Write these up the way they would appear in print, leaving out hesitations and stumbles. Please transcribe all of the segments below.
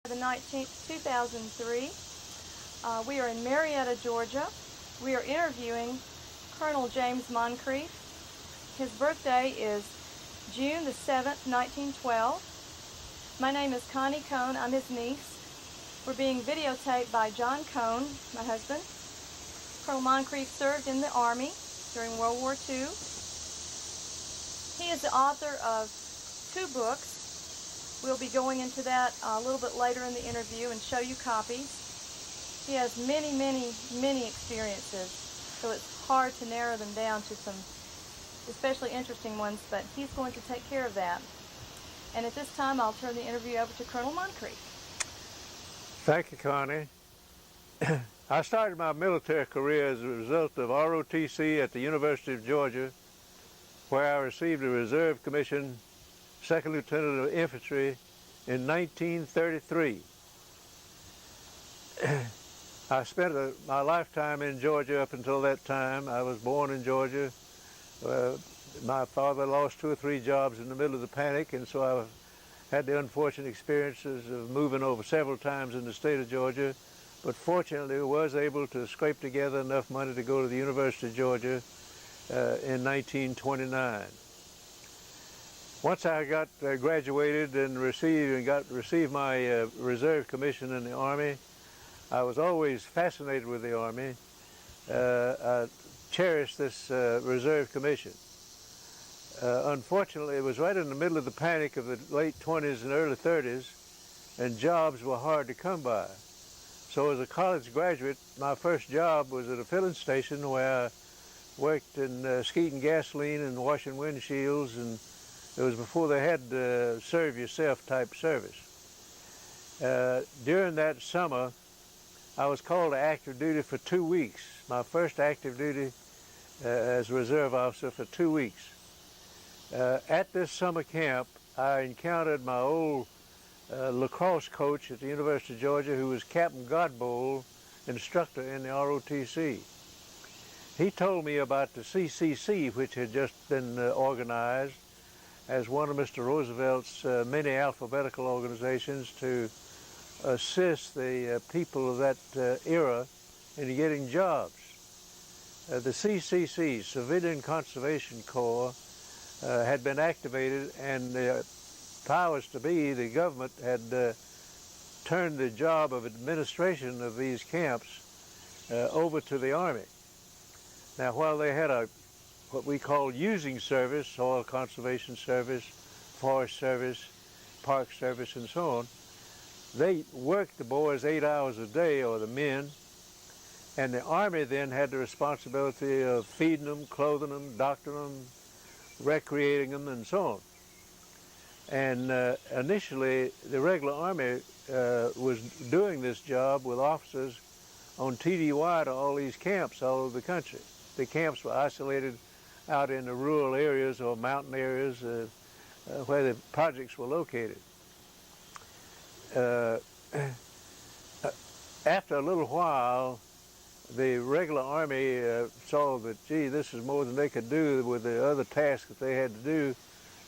The 19th, 2003. We are in Marietta, Georgia. We are interviewing Colonel James Moncrief. His birthday is June the 7th, 1912. My name is Connie Cone. I'm his niece. We're being videotaped by John Cone, my husband. Colonel Moncrief served in the Army during World War II. He is the author of 2 books. We'll be going into that a little bit later in the interview and show you copies. He has many, many, many experiences, so it's hard to narrow them down to some especially interesting ones, but he's going to take care of that. And at this time, I'll turn the interview over to Colonel Moncrief. Thank you, Connie. I started my military career as a result of ROTC at the University of Georgia, where I received a reserve commission, Second Lieutenant of Infantry, in 1933. I spent my lifetime in Georgia up until that time. I was born in Georgia. My father lost 2 or 3 jobs in the middle of the panic, and so I had the unfortunate experiences of moving over several times in the state of Georgia, but fortunately was able to scrape together enough money to go to the University of Georgia in 1929. Once I got graduated and received my reserve commission in the Army, I was always fascinated with the Army. I cherished this reserve commission. Unfortunately, it was right in the middle of the panic of the late 20s and early 30s, and jobs were hard to come by. So as a college graduate, my first job was at a filling station where I worked in skeeting gasoline and washing windshields, and it was before they had serve yourself type service. During that summer, I was called to active duty for 2 weeks, my first active duty as a reserve officer for 2 weeks. At this summer camp, I encountered my old lacrosse coach at the University of Georgia, who was Captain Godbold, instructor in the ROTC. He told me about the CCC, which had just been organized as one of Mr. Roosevelt's many alphabetical organizations to assist the people of that era in getting jobs. The CCC, Civilian Conservation Corps, had been activated, and the powers to be, the government, had turned the job of administration of these camps over to the Army. Now, while they had what we call using service, soil conservation service, forest service, park service, and so on, they worked the boys 8 hours a day, or the men, and the Army then had the responsibility of feeding them, clothing them, doctoring them, recreating them, and so on. And initially, the regular Army was doing this job with officers on TDY to all these camps all over the country. The camps were isolated out in the rural areas or mountain areas where the projects were located. After a little while, the regular Army saw that, gee, this is more than they could do with the other tasks that they had to do,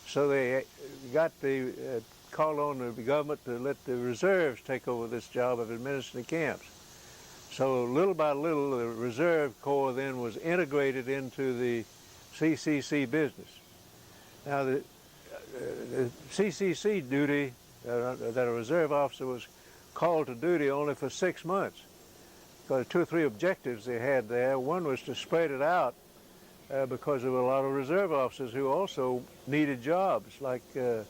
so they got the call on the government to let the reserves take over this job of administering camps. So little by little, the Reserve Corps then was integrated into the CCC business. Now, the CCC duty, that a reserve officer was called to duty only for 6 months. Because 2 or 3 objectives they had there. One was to spread it out because there were a lot of reserve officers who also needed jobs, like, and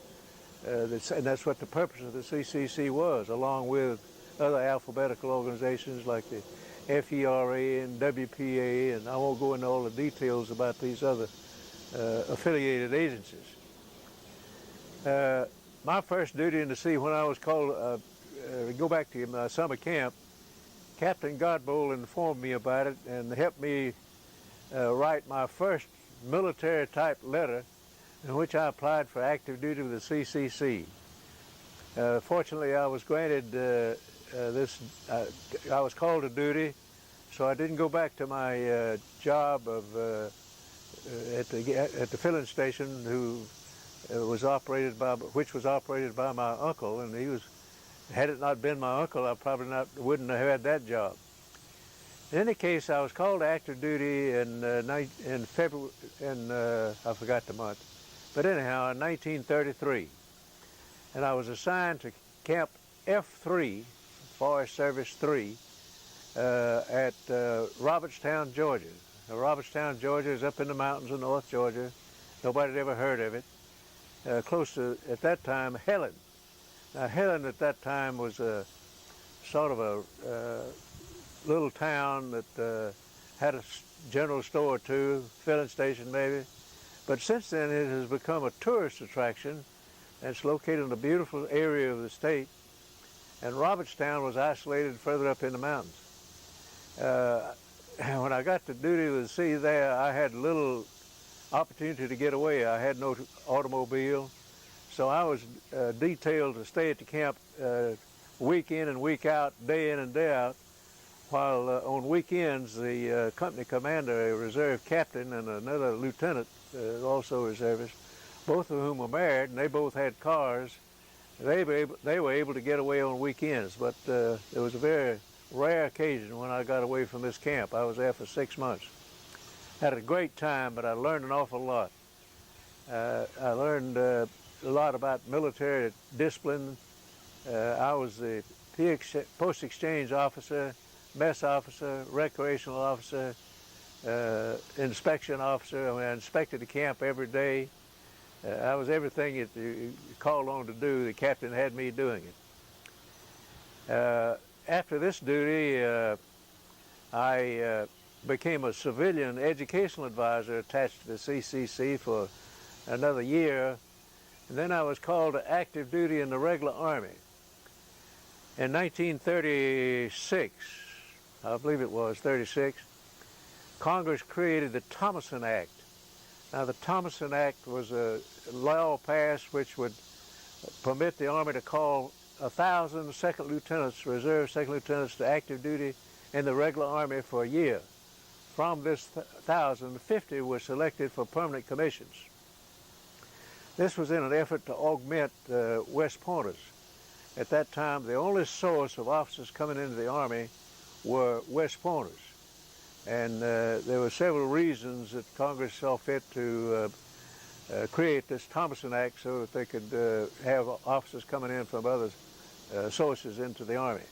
that's what the purpose of the CCC was, along with other alphabetical organizations like the FERA and WPA, and I won't go into all the details about these other affiliated agencies. My first duty in the sea, when I was called to go back to my summer camp, Captain Godbold informed me about it and helped me write my first military-type letter in which I applied for active duty with the CCC. Fortunately, I was granted I was called to duty, so I didn't go back to my job of at the filling station, which was operated by my uncle, and he was Had it not been my uncle, I probably wouldn't have had that job. In any case, I was called to active duty in February, I forgot the month, but anyhow, in 1933. And I was assigned to Camp F3, Forest Service 3, at Robertstown, Georgia. Now, Robertstown, Georgia is up in the mountains of North Georgia. Nobody had ever heard of it. Close to, at that time, Helen. Now, Helen at that time was a sort of a little town that had a general store or two, filling station maybe. But since then, it has become a tourist attraction, and it's located in a beautiful area of the state. And Robertstown was isolated further up in the mountains. When I got to duty with the sea there, I had little opportunity to get away. I had no automobile, so I was detailed to stay at the camp week in and week out, day in and day out, while on weekends the company commander, a reserve captain, and another lieutenant, also reservist, both of whom were married, and they both had cars. They were able to get away on weekends, but it was a very rare occasion when I got away from this camp. I was there for 6 months. Had a great time, but I learned an awful lot. I learned a lot about military discipline. I was the post-exchange officer, mess officer, recreational officer, inspection officer. I mean, I inspected the camp every day. I was everything that you called on to do. The captain had me doing it. After this duty, I became a civilian educational advisor attached to the CCC for another year, and then I was called to active duty in the regular Army. In 1936, I believe it was 36, Congress created the Thomason Act. Now, the Thomason Act was a law passed which would permit the Army to call 1,000 second lieutenants, reserve second lieutenants, to active duty in the regular Army for a year. From this 1,000, 50 were selected for permanent commissions. This was in an effort to augment West Pointers. At that time, the only source of officers coming into the Army were West Pointers. And there were several reasons that Congress saw fit to create this Thomason Act so that they could have officers coming in from other sources into the Army.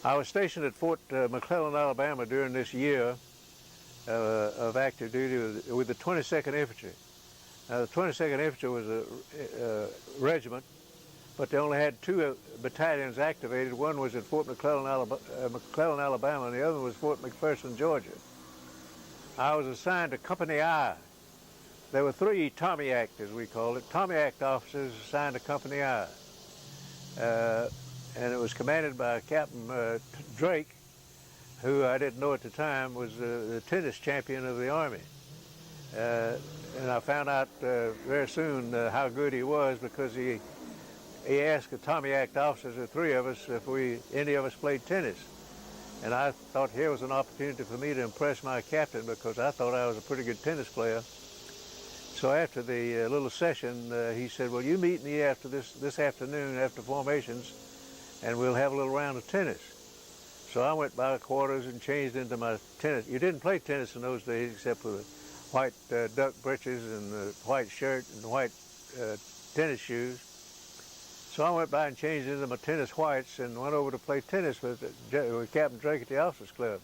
I was stationed at Fort McClellan, Alabama during this year of active duty with the 22nd Infantry. Now, the 22nd Infantry was a regiment, but they only had 2 battalions activated. One was at Fort McClellan, Alabama, and the other was Fort McPherson, Georgia. I was assigned to Company I. There were 3 Tommy Act, as we call it, Tommy Act officers assigned to Company I. And it was commanded by Captain Drake, who I didn't know at the time was the tennis champion of the Army. And I found out very soon how good he was, because he asked the Tommy Act officers, the 3 of us, if any of us played tennis. And I thought here was an opportunity for me to impress my captain, because I thought I was a pretty good tennis player. So after the little session, he said, well, you meet me after this afternoon after formations, and we'll have a little round of tennis. So I went by the quarters and changed into my tennis. You didn't play tennis in those days except with white duck breeches and a white shirt and white tennis shoes. So I went by and changed into my tennis whites and went over to play tennis with Captain Drake at the Officers Club.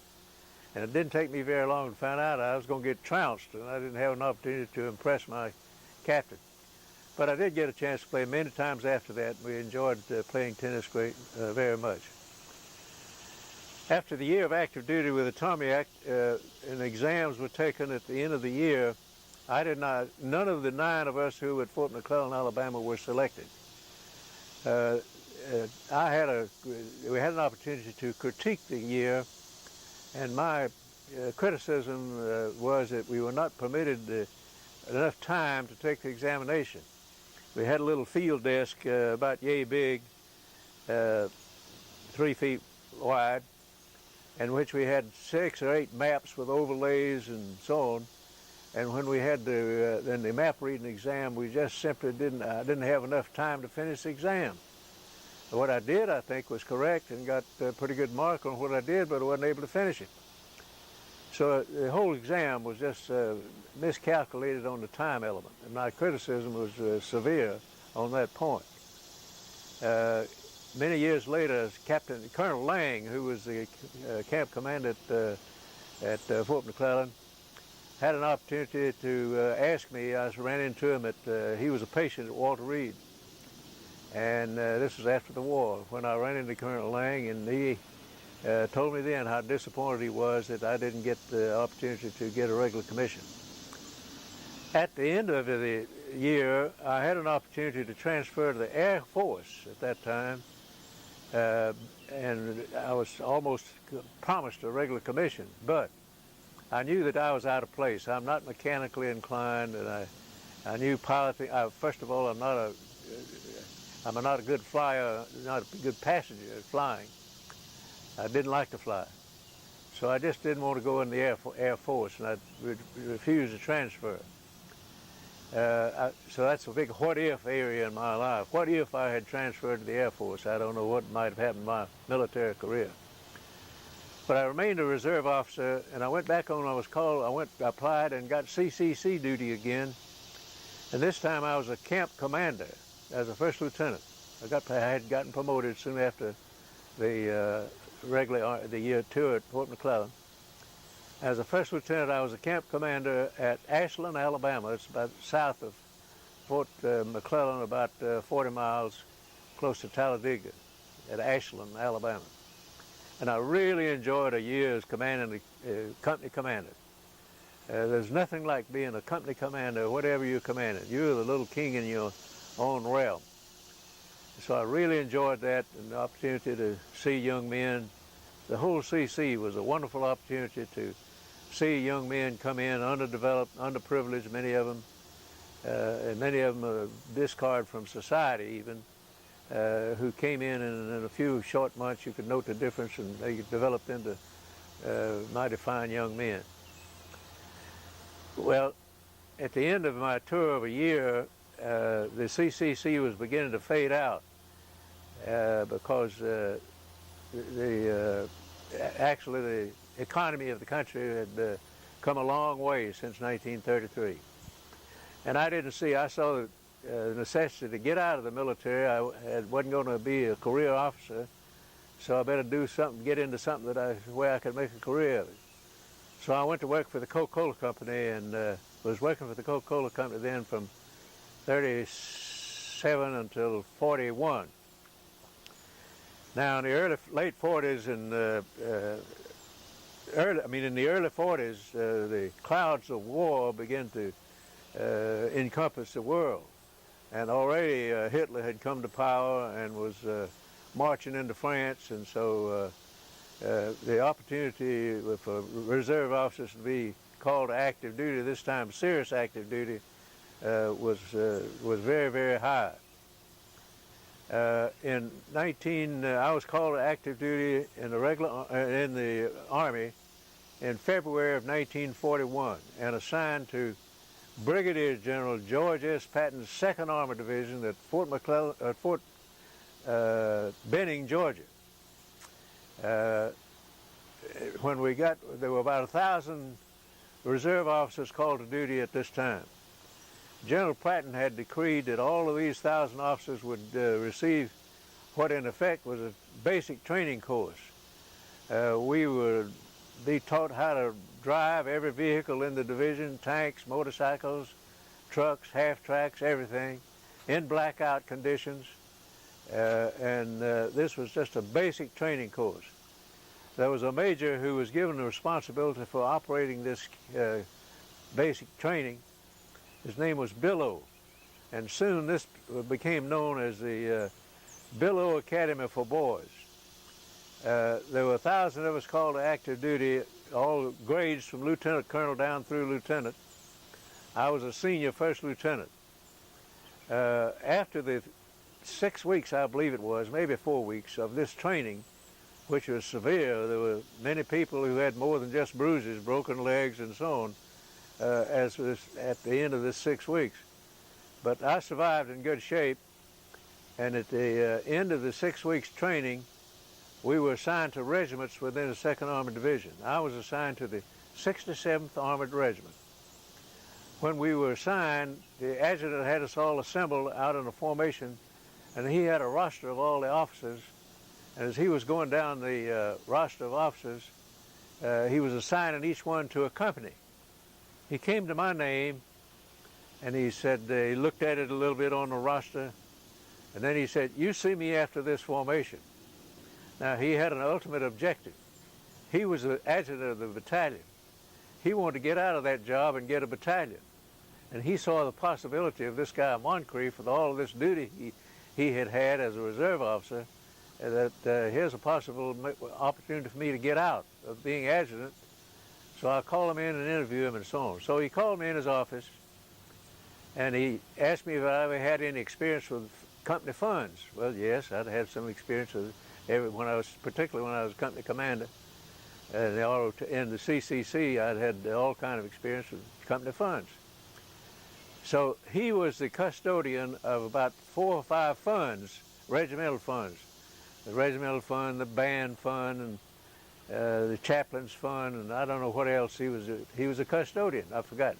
And it didn't take me very long to find out I was going to get trounced, and I didn't have an opportunity to impress my captain. But I did get a chance to play many times after that. We enjoyed playing tennis very much. After the year of active duty with the Tommy Act, and exams were taken at the end of the year, none of the 9 of us who were at Fort McClellan, Alabama were selected. We had an opportunity to critique the year, and my criticism was that we were not permitted enough time to take the examination. We had a little field desk about yay big, 3 feet wide, in which we had 6 or 8 maps with overlays and so on. And when we had the map reading exam, we just simply didn't have enough time to finish the exam. What I did, I think, was correct and got a pretty good mark on what I did, but I wasn't able to finish it. So the whole exam was just miscalculated on the time element, and my criticism was severe on that point. Many years later, Colonel Lang, who was the camp commandant at Fort McClellan, had an opportunity to ask me. I ran into him he was a patient at Walter Reed. And this was after the war, when I ran into Colonel Lang, and he told me then how disappointed he was that I didn't get the opportunity to get a regular commission. At the end of the year, I had an opportunity to transfer to the Air Force at that time, and I was almost promised a regular commission, but I knew that I was out of place. I'm not mechanically inclined, and I knew piloting. First of all, I'm not a good flyer, not a good passenger at flying. I didn't like to fly. So I just didn't want to go in the Air Force, and I refused to transfer. So that's a big what-if area in my life. What if I had transferred to the Air Force? I don't know what might have happened in my military career. But I remained a reserve officer, and I went back on, I applied and got CCC duty again. And this time I was a camp commander as a first lieutenant. I had gotten promoted soon after the year two at Fort McClellan. As a first lieutenant, I was a camp commander at Ashland, Alabama. It's about south of Fort McClellan, about 40 miles close to Talladega, at Ashland, Alabama. And I really enjoyed a year as company commander. There's nothing like being a company commander, whatever you're commanding. You're the little king in your own realm. So I really enjoyed that, and the opportunity to see young men. The whole CC was a wonderful opportunity to see young men come in, underdeveloped, underprivileged, many of them, and many of them discarded from society even, who came in, and in a few short months you could note the difference, and they developed into mighty fine young men. Well, at the end of my tour of a year, the CCC was beginning to fade out because actually the economy of the country had come a long way since 1933. And I saw the necessity to get out of the military. I wasn't going to be a career officer, so I better do something, get into something where I could make a career of it. So I went to work for the Coca-Cola Company, and was working for the Coca-Cola Company then from 37 until 41. Now in the late 40s and in the early 40s, the clouds of war began to encompass the world, and already Hitler had come to power and was marching into France, and so the opportunity for reserve officers to be called to active duty, this time serious active duty, was very, very high. I was called to active duty in the Army in February of 1941 and assigned to Brigadier General George S. Pattons' 2nd Armored Division at Fort Benning, Georgia. There were about 1,000 reserve officers called to duty at this time. General Patton had decreed that all of these 1,000 officers would receive what in effect was a basic training course. We would be taught how to drive every vehicle in the division, tanks, motorcycles, trucks, half-tracks, everything, in blackout conditions. This was just a basic training course. There was a major who was given the responsibility for operating this basic training. His name was Billow, and soon this became known as the Billow Academy for Boys. There were 1,000 of us called to active duty, all grades from lieutenant colonel down through lieutenant. I was a senior first lieutenant. After the 6 weeks, I believe it was, maybe 4 weeks of this training, which was severe, there were many people who had more than just bruises, broken legs, and so on, at the end of this 6 weeks. But I survived in good shape, And at the end of the 6 weeks training, we were assigned to regiments within the 2nd Armored Division. I was assigned to the 67th Armored Regiment. When we were assigned, the adjutant had us all assembled out in a formation, and he had a roster of all the officers. And as he was going down the roster of officers, he was assigning each one to a company. He came to my name, and he said, he looked at it a little bit on the roster, and then he said, "You see me after this formation." Now, he had an ultimate objective. He was the adjutant of the battalion. He wanted to get out of that job and get a battalion. And he saw the possibility of this guy Moncrief, with all of this duty he had had as a reserve officer, that here's a possible opportunity for me to get out of being adjutant. So I called him in and interviewed him and so on. So he called me in his office, and he asked me if I ever had any experience with company funds. Well, yes, I'd had some experience with particularly when I was company commander. In the CCC, I'd had all kind of experience with company funds. So he was the custodian of about 4 or 5 funds, regimental funds. The regimental fund, the band fund, and the chaplain's fund, and I don't know what else. He was a custodian. I forgot.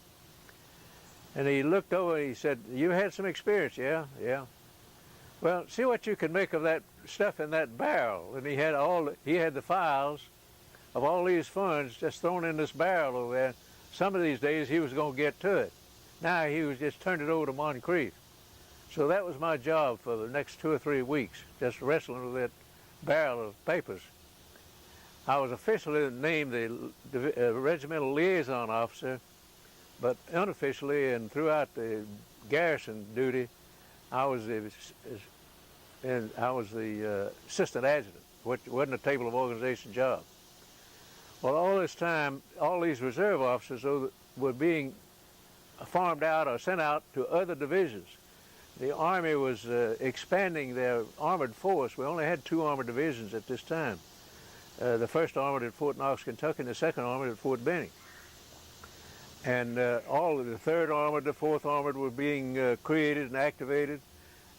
And he looked over and he said, "You had some experience?" "Yeah, yeah." "Well, see what you can make of that stuff in that barrel." And he had the files of all these funds just thrown in this barrel over there. Some of these days he was going to get to it. Now he was just turned it over to Moncrief. So that was my job for the next 2 or 3 weeks, just wrestling with that barrel of papers. I was officially named the regimental liaison officer, but unofficially and throughout the garrison duty, I was the assistant adjutant, which wasn't a table of organization job. Well, all this time, all these reserve officers were being farmed out or sent out to other divisions. The Army was expanding their armored force. We only had 2 armored divisions at this time. The 1st Armored at Fort Knox, Kentucky, and the 2nd Armored at Fort Benning. And all of the 3rd Armored, the 4th Armored were being created and activated.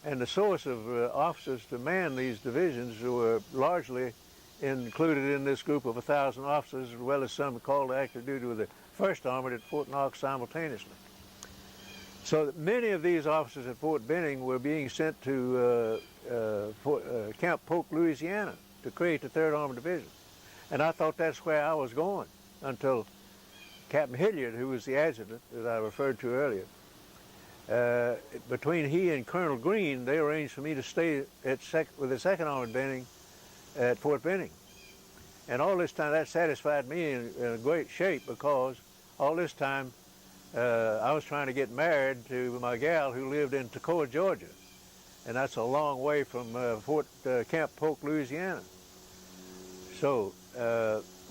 And the source of officers to man these divisions were largely included in this group of 1,000 officers, as well as some called to active duty with the 1st Armored at Fort Knox simultaneously. So many of these officers at Fort Benning were being sent to Camp Polk, Louisiana, to create the 3rd Armored Division. And I thought that's where I was going until Captain Hilliard, who was the adjutant that I referred to earlier, between he and Colonel Green, they arranged for me to stay with the 2nd Armored Benning at Fort Benning. And all this time, that satisfied me in great shape, because all this time I was trying to get married to my gal who lived in Toccoa, Georgia. And that's a long way from Camp Polk, Louisiana. So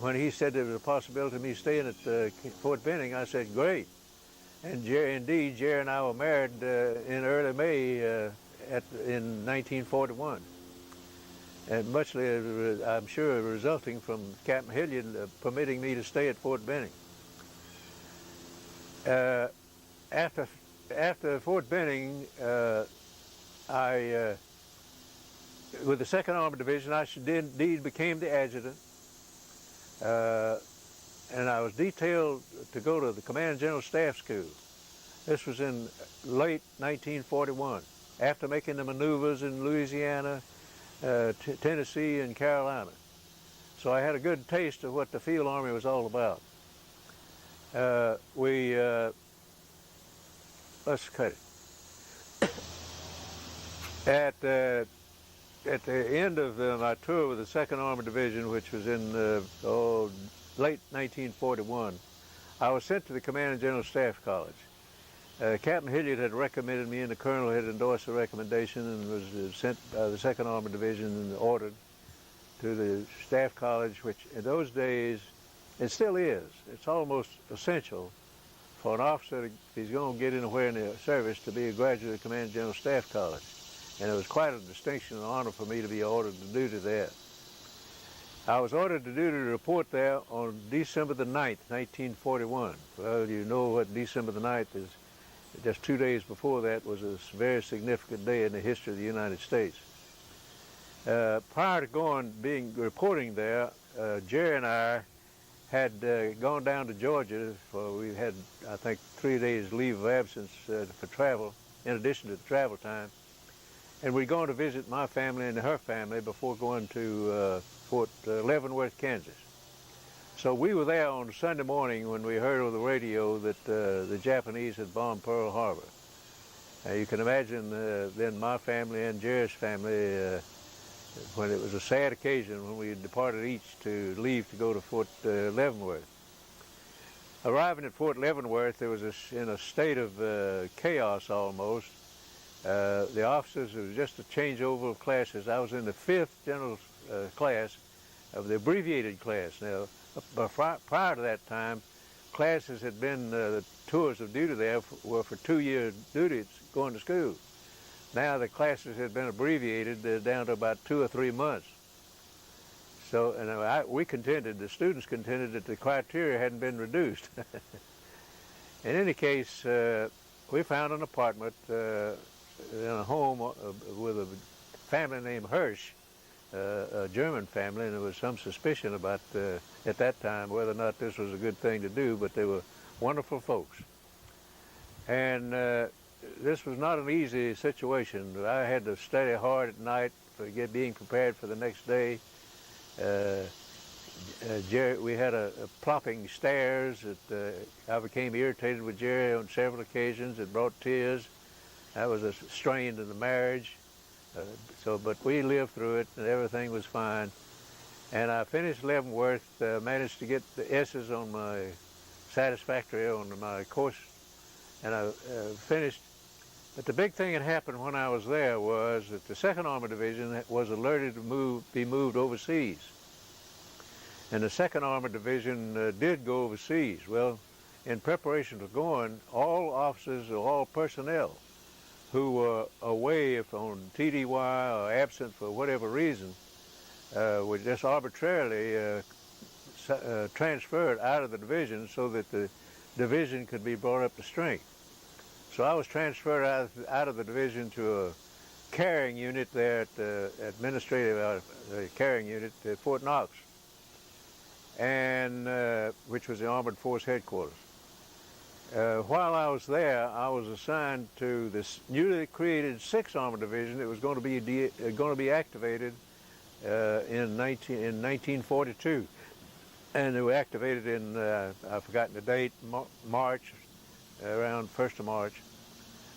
when he said there was a possibility of me staying at Fort Benning, I said, great. And Jerry and I were married in early May in 1941. And muchly, I'm sure, resulting from Captain Hilliard permitting me to stay at Fort Benning. After Fort Benning, with the 2nd Armored Division, I indeed became the adjutant. And I was detailed to go to the Command General Staff School. This was in late 1941, after making the maneuvers in Louisiana, Tennessee, and Carolina. So I had a good taste of what the field army was all about. Let's cut it. At the end of my tour with the 2nd Armored Division, which was in late 1941, I was sent to the Command and General Staff College. Captain Hilliard had recommended me, and the Colonel had endorsed the recommendation, and was sent by the 2nd Armored Division and ordered to the Staff College, which in those days, it still is, it's almost essential for an officer, if he's going to get anywhere in the service, to be a graduate of the Command and General Staff College. And it was quite a distinction and honor for me to be ordered to duty there. I was ordered to duty to report there on December the 9th, 1941. Well, you know what December the 9th is. just 2 days before that was a very significant day in the history of the United States. Prior to reporting there, Jerry and I had gone down to Georgia for, we had, I think, 3 days leave of absence for travel, in addition to the travel time. And we'd gone to visit my family and her family before going to Fort Leavenworth, Kansas. So we were there on Sunday morning when we heard over the radio that the Japanese had bombed Pearl Harbor. You can imagine then my family and Jerry's family, when it was a sad occasion when we departed each to leave to go to Fort Leavenworth. Arriving at Fort Leavenworth, there was in a state of chaos almost. The officers, it was just a changeover of classes. I was in the 5th general class of the abbreviated class. Now, prior to that time, classes had been, the tours of duty there were for 2-year duties going to school. Now the classes had been abbreviated down to about 2 or 3 months. So, and we contended, the students contended that the criteria hadn't been reduced. In any case, we found an apartment in a home with a family named Hirsch, a German family, and there was some suspicion about, at that time, whether or not this was a good thing to do, but they were wonderful folks. And this was not an easy situation. I had to study hard at night for being prepared for the next day. Jerry, we had a plopping stairs. I became irritated with Jerry on several occasions. It brought tears. I was a strain in the marriage. But we lived through it, and everything was fine. And I finished Leavenworth, managed to get the S's on my satisfactory on my course, and I finished. But the big thing that happened when I was there was that the 2nd Armored Division was alerted to be moved overseas. And the 2nd Armored Division did go overseas. Well, in preparation for going, all officers or all personnel who were away on TDY or absent for whatever reason were just arbitrarily transferred out of the division so that the division could be brought up to strength. So I was transferred out of the division to a carrying unit there at the administrative carrying unit at Fort Knox, and which was the Armored Force headquarters. While I was there, I was assigned to this newly created 6th Armored Division that was going to be activated in 1942, and they were activated in I've forgotten the date, March, around 1st of March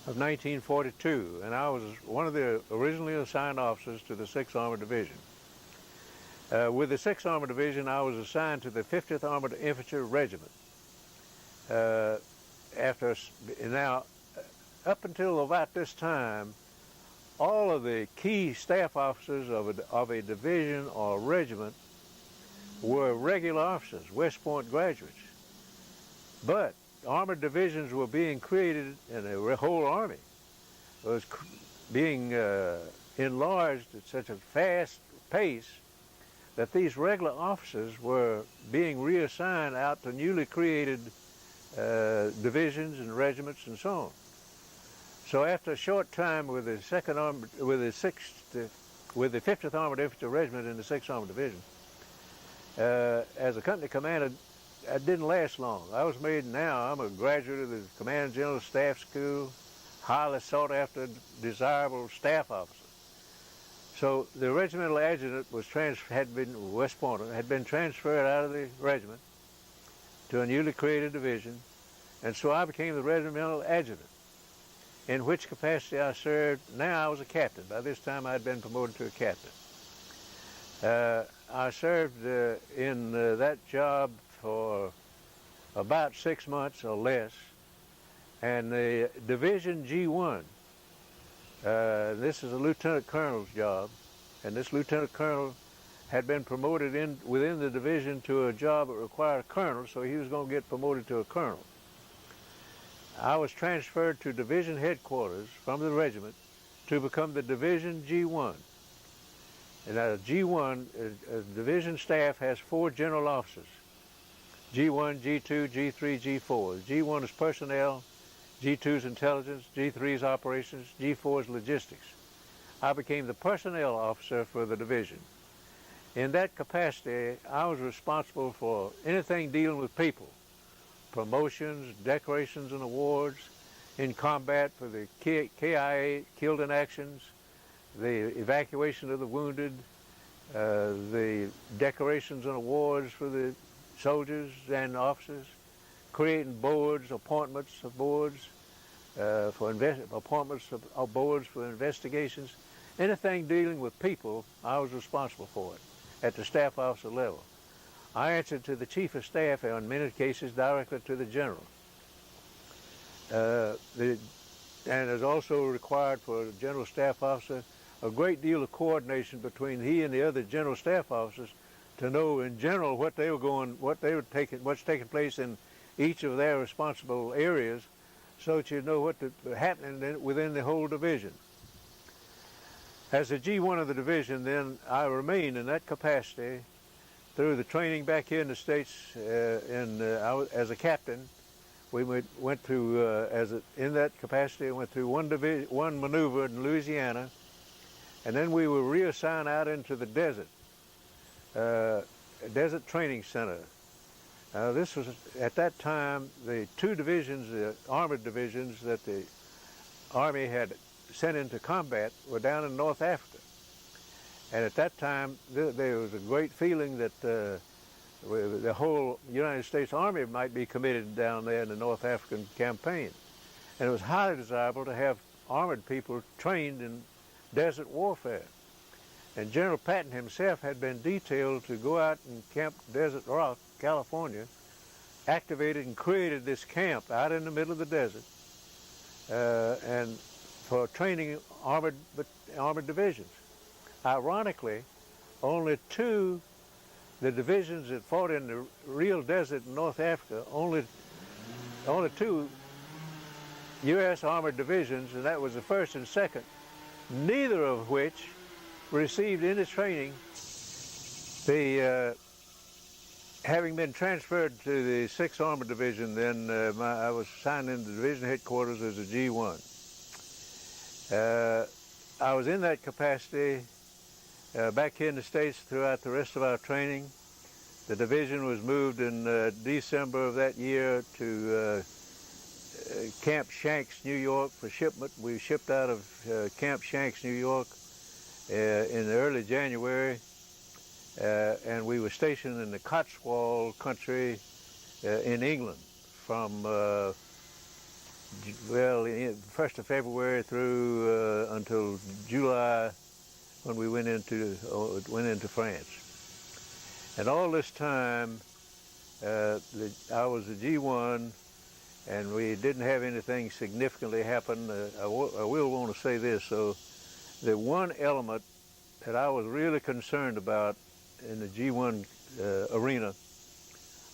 of 1942, and I was one of the originally assigned officers to the 6th Armored Division. With the 6th Armored Division, I was assigned to the 50th Armored Infantry Regiment. Up until about this time, all of the key staff officers of a division or regiment were regular officers, West Point graduates. But armored divisions were being created, and the whole Army was being enlarged at such a fast pace that these regular officers were being reassigned out to newly created divisions and regiments and so on. So after a short time with the 50th Armored Infantry Regiment in the 6th Armored Division, as a company commander, I didn't last long. I was made, now I'm a graduate of the Command General Staff School, highly sought after, desirable staff officer. So the regimental adjutant West Pointer, had been transferred out of the regiment to a newly created division, and so I became the regimental adjutant, in which capacity I served. Now I was a captain. By this time I'd been promoted to a captain. I served in that job for about 6 months or less, and the Division G1, this is a lieutenant colonel's job, and this lieutenant colonel had been promoted within the division to a job that required a colonel, so he was going to get promoted to a colonel. I was transferred to division headquarters from the regiment to become the Division G1. And G1, division staff has 4 general officers: G1, G2, G3, G4. G1 is personnel, G2's intelligence, G3's operations, G4's logistics. I became the personnel officer for the division. In that capacity, I was responsible for anything dealing with people, promotions, decorations and awards, in combat for the KIA, killed in actions, the evacuation of the wounded, the decorations and awards for the soldiers and officers, creating boards, appointments of boards, appointments of boards for investigations. Anything dealing with people, I was responsible for it at the staff officer level. I answered to the chief of staff, and in many cases directly to the general. And is also required for a general staff officer a great deal of coordination between he and the other general staff officers to know in general what's taking place in each of their responsible areas, so that you know what's happening within the whole division. As the G1 of the division, then I remained in that capacity through the training back here in the States. As a captain, we went through in that capacity. Went through one maneuver in Louisiana, and then we were reassigned out into the desert training center. This was at that time the two divisions, the armored divisions that the Army had sent into combat were down in North Africa. And at that time, there was a great feeling that the whole United States Army might be committed down there in the North African campaign. And it was highly desirable to have armored people trained in desert warfare. And General Patton himself had been detailed to go out and Camp Desert Rock, California, activated and created this camp out in the middle of the desert, and for training armored divisions. Ironically, only the divisions that fought in the real desert in North Africa, only two U.S. armored divisions, and that was the 1st and 2nd, neither of which received any training. Having been transferred to the 6th Armored Division, then I was assigned into division headquarters as a G1. I was in that capacity back here in the States throughout the rest of our training. The division was moved in December of that year to Camp Shanks, New York for shipment. We shipped out of Camp Shanks, New York in early January, and we were stationed in the Cotswold country in England from 1st of February through until July, when we went into France. And all this time, I was a G1, and we didn't have anything significantly happen. I will want to say this. So the one element that I was really concerned about in the G1 arena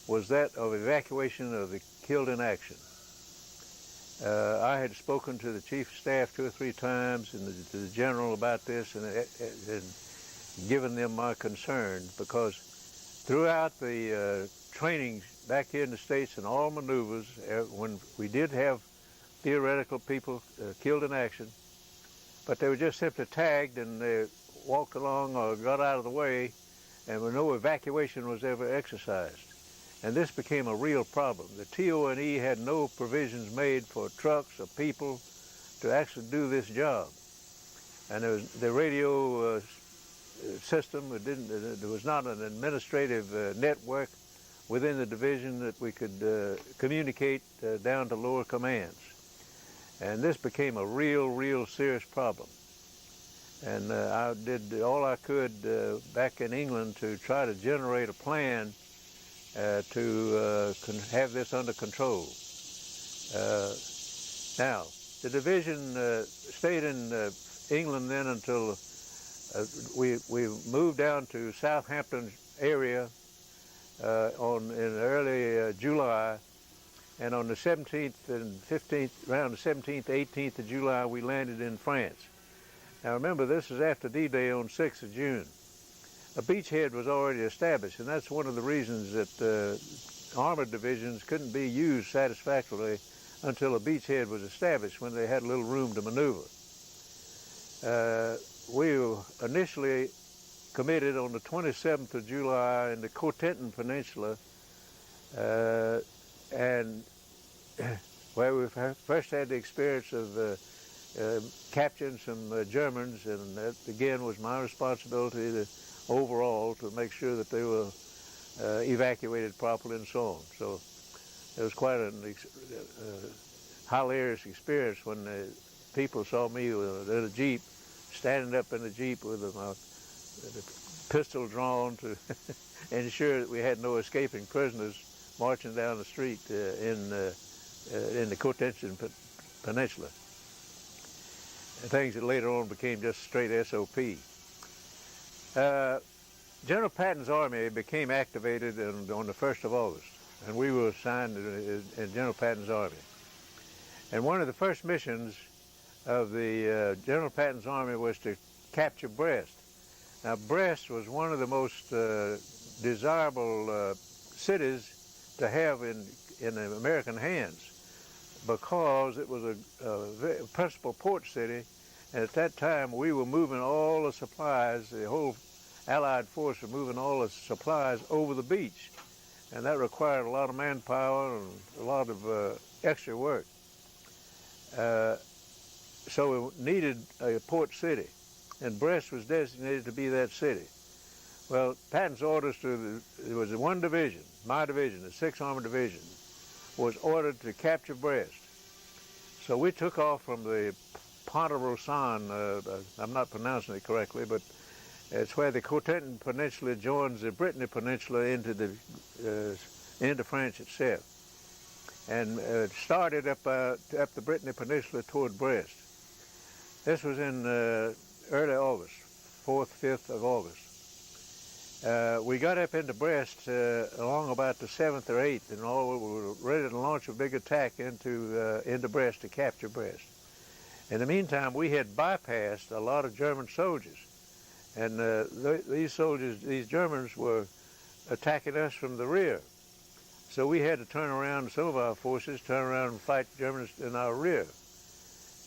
was that of evacuation of the killed in action. I had spoken to the chief of staff 2 or 3 times and to the general about this, and given them my concern, because throughout the trainings back here in the States and all maneuvers, when we did have theoretical people killed in action, but they were just simply tagged and they walked along or got out of the way, and no evacuation was ever exercised. And this became a real problem. The TONE had no provisions made for trucks or people to actually do this job. And the radio system, there was not an administrative network within the division that we could communicate down to lower commands. And this became a real serious problem. And I did all I could back in England to try to generate a plan to have this under control. Now, the division stayed in England then until we moved down to Southampton area in early July, and on the 17th and 15th, around the 17th, 18th of July, we landed in France. Now remember, this is after D-Day on 6th of June. A beachhead was already established, and that's one of the reasons that armored divisions couldn't be used satisfactorily until a beachhead was established when they had a little room to maneuver. We were initially committed on the 27th of July in the Cotentin Peninsula, and where we first had the experience of capturing some Germans, and that again was my responsibility overall to make sure that they were evacuated properly and so on. So it was quite a hilarious experience when the people saw me in a Jeep, standing up in the Jeep with the pistol drawn to ensure that we had no escaping prisoners marching down the street in the Cotentin Peninsula. Things that later on became just straight SOP. General Pattons' army became activated on the 1st of August, and we were assigned in General Pattons' army. And one of the first missions of the General Pattons' army was to capture Brest. Now, Brest was one of the most desirable cities to have in the American hands, because it was a principal port city, and at that time we were moving all the supplies, the whole Allied force were moving all the supplies over the beach, and that required a lot of manpower and a lot of extra work. So we needed a port city, and Brest was designated to be that city. Well, Patton's orders there was one division, my division, the 6th Armored Division, was ordered to capture Brest. So we took off from the Pont de Roussan, I'm not pronouncing it correctly, but it's where the Cotentin Peninsula joins the Brittany Peninsula into France itself, and started up the Brittany Peninsula toward Brest. This was in early August, 4th, 5th of August. We got up into Brest along about the 7th or 8th, and we were ready to launch a big attack into Brest to capture Brest. In the meantime, we had bypassed a lot of German soldiers, and these Germans were attacking us from the rear. So we had to turn around, some of our forces, turn around and fight Germans in our rear.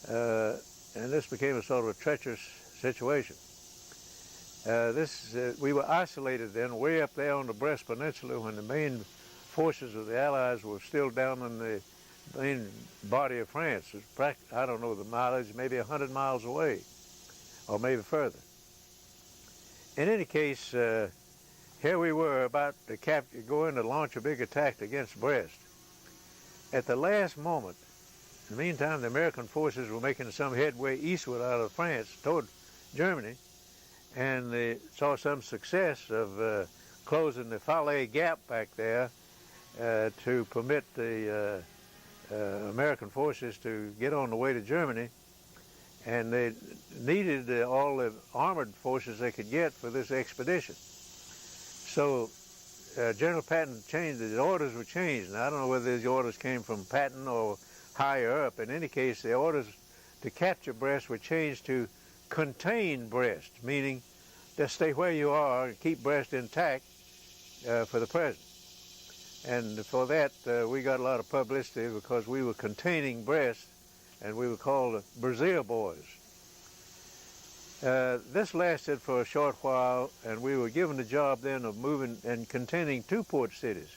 And this became a sort of a treacherous situation. We were isolated then, way up there on the Brest Peninsula, when the main forces of the Allies were still down in the main body of France. It was I don't know the mileage, maybe 100 miles away, or maybe further. In any case, here we were about to go in to launch a big attack against Brest. At the last moment, in the meantime, the American forces were making some headway eastward out of France toward Germany, and they saw some success of closing the Falaise Gap back there to permit the American forces to get on the way to Germany, and they needed all the armored forces they could get for this expedition. So General Patton changed, the orders were changed, and I don't know whether these orders came from Patton or higher up. In any case, the orders to capture Brest were changed to contain Brest, meaning just stay where you are and keep Brest intact for the present. And for that, we got a lot of publicity because we were containing Brest, and we were called the Brazil Boys. This lasted for a short while, and we were given the job then of moving and containing 2 port cities.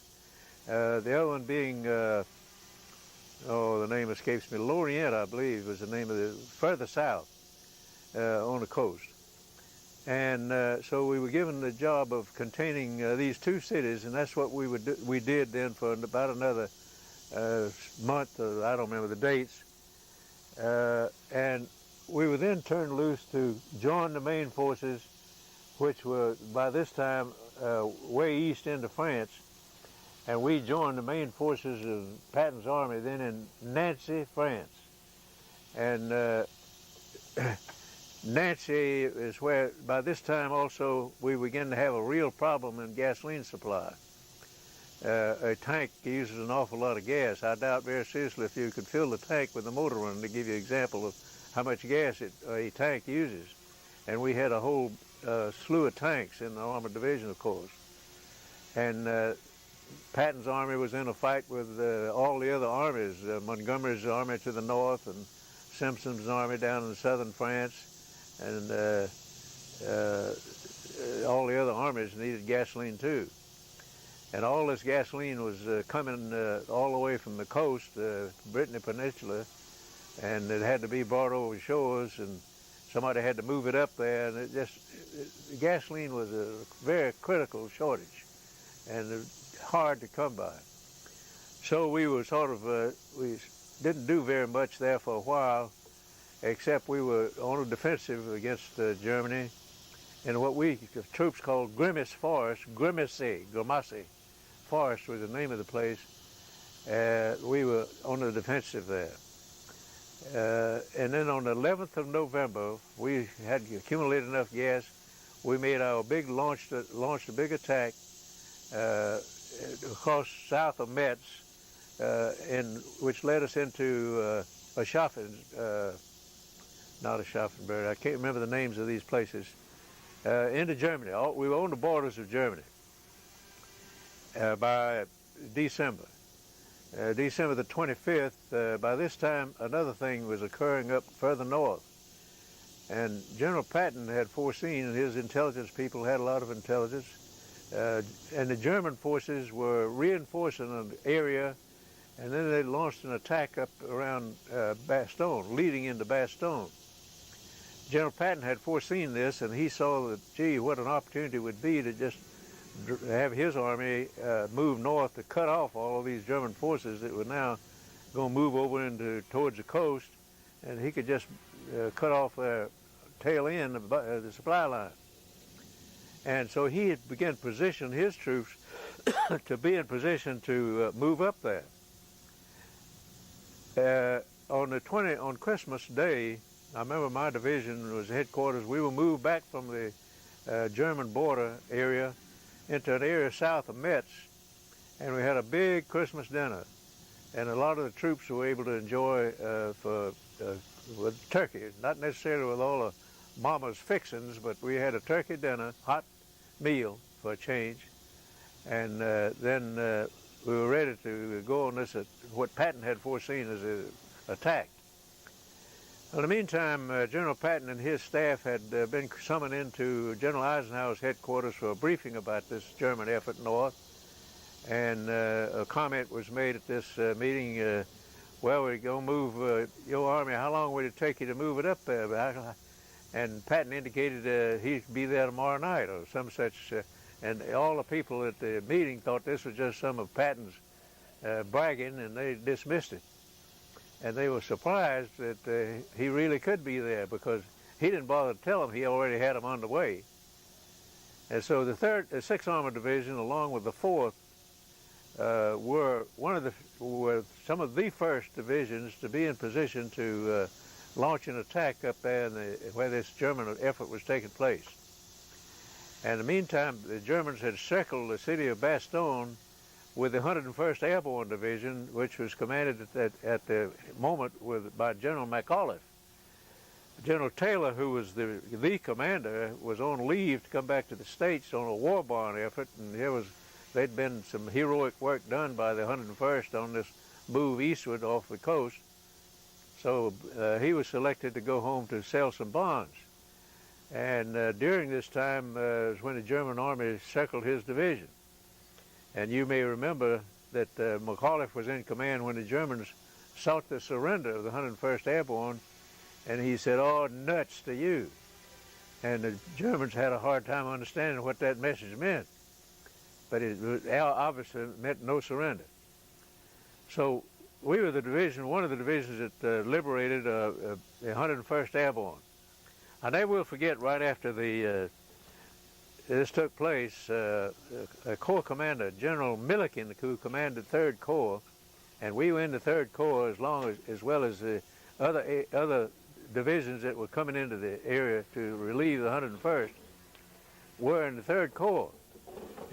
The other one being, the name escapes me, Lorient, I believe, was the name of the further south on the coast. And so we were given the job of containing these 2 cities, and that's what we did then for about another month. I don't remember the dates. And we were then turned loose to join the main forces, which were by this time way east into France, and we joined the main forces of Patton's army then in Nancy, France. And Nancy is where, by this time also, we began to have a real problem in gasoline supply. A tank uses an awful lot of gas. I doubt very seriously if you could fill the tank with a motor run, to give you an example of how much gas a tank uses. And we had a whole slew of tanks in the Armored Division, of course. And Patton's army was in a fight with all the other armies, Montgomery's army to the north and Simpson's army down in southern France, and all the other armies needed gasoline too. And all this gasoline was coming all the way from the coast, Brittany Peninsula, and it had to be brought over shores, and somebody had to move it up there, and gasoline was a very critical shortage, and hard to come by. So we were sort of, we didn't do very much there for a while, except we were on a defensive against Germany in what we, the troops called Grimace Forest, Grimace Forest was the name of the place. We were on the defensive there. And then on the 11th of November, we had accumulated enough gas. We made our launched a big attack across south of Metz, which led us into not a Schaffenburg, I can't remember the names of these places, into Germany. We were on the borders of Germany by December. December the 25th, by this time another thing was occurring up further north. And General Patton had foreseen, and his intelligence people had a lot of intelligence, and the German forces were reinforcing an area, and then they launched an attack up around Bastogne, leading into Bastogne. General Patton had foreseen this, and he saw that, gee, what an opportunity it would be to just have his army move north to cut off all of these German forces that were now going to move over towards the coast, and he could just cut off their tail end of the supply line. And so he had begun to position his troops to be in position to move up there. On Christmas Day, I remember my division was headquarters. We were moved back from the German border area into an area south of Metz, and we had a big Christmas dinner, and a lot of the troops were able to enjoy with turkey, not necessarily with all the mama's fixings, but we had a turkey dinner, hot meal for a change, and then we were ready to go on this, what Patton had foreseen as an attack. In the meantime, General Patton and his staff had been summoned into General Eisenhower's headquarters for a briefing about this German effort north, and a comment was made at this meeting, well, we're going to move your army, how long would it take you to move it up there? And Patton indicated he'd be there tomorrow night or some such, and all the people at the meeting thought this was just some of Patton's bragging, and they dismissed it. And they were surprised that he really could be there, because he didn't bother to tell them he already had them underway. And so the 6th Armored Division, along with the 4th, were some of the first divisions to be in position to launch an attack up there where this German effort was taking place. And in the meantime, the Germans had circled the city of Bastogne with the 101st Airborne Division, which was commanded at the moment by General McAuliffe. General Taylor, who was the commander, was on leave to come back to the States on a war bond effort, and there'd been some heroic work done by the 101st on this move eastward off the coast. So he was selected to go home to sell some bonds. And during this time was when the German army circled his division. And you may remember that McAuliffe was in command when the Germans sought the surrender of the 101st Airborne, and he said, "Oh, nuts to you." And the Germans had a hard time understanding what that message meant. But it obviously meant no surrender. So we were one of the divisions that liberated the 101st Airborne. I never will forget, right after this took place, a Corps commander, General Milliken, who commanded 3rd Corps, and we were in the 3rd Corps as well as the other divisions that were coming into the area to relieve the 101st, were in the 3rd Corps.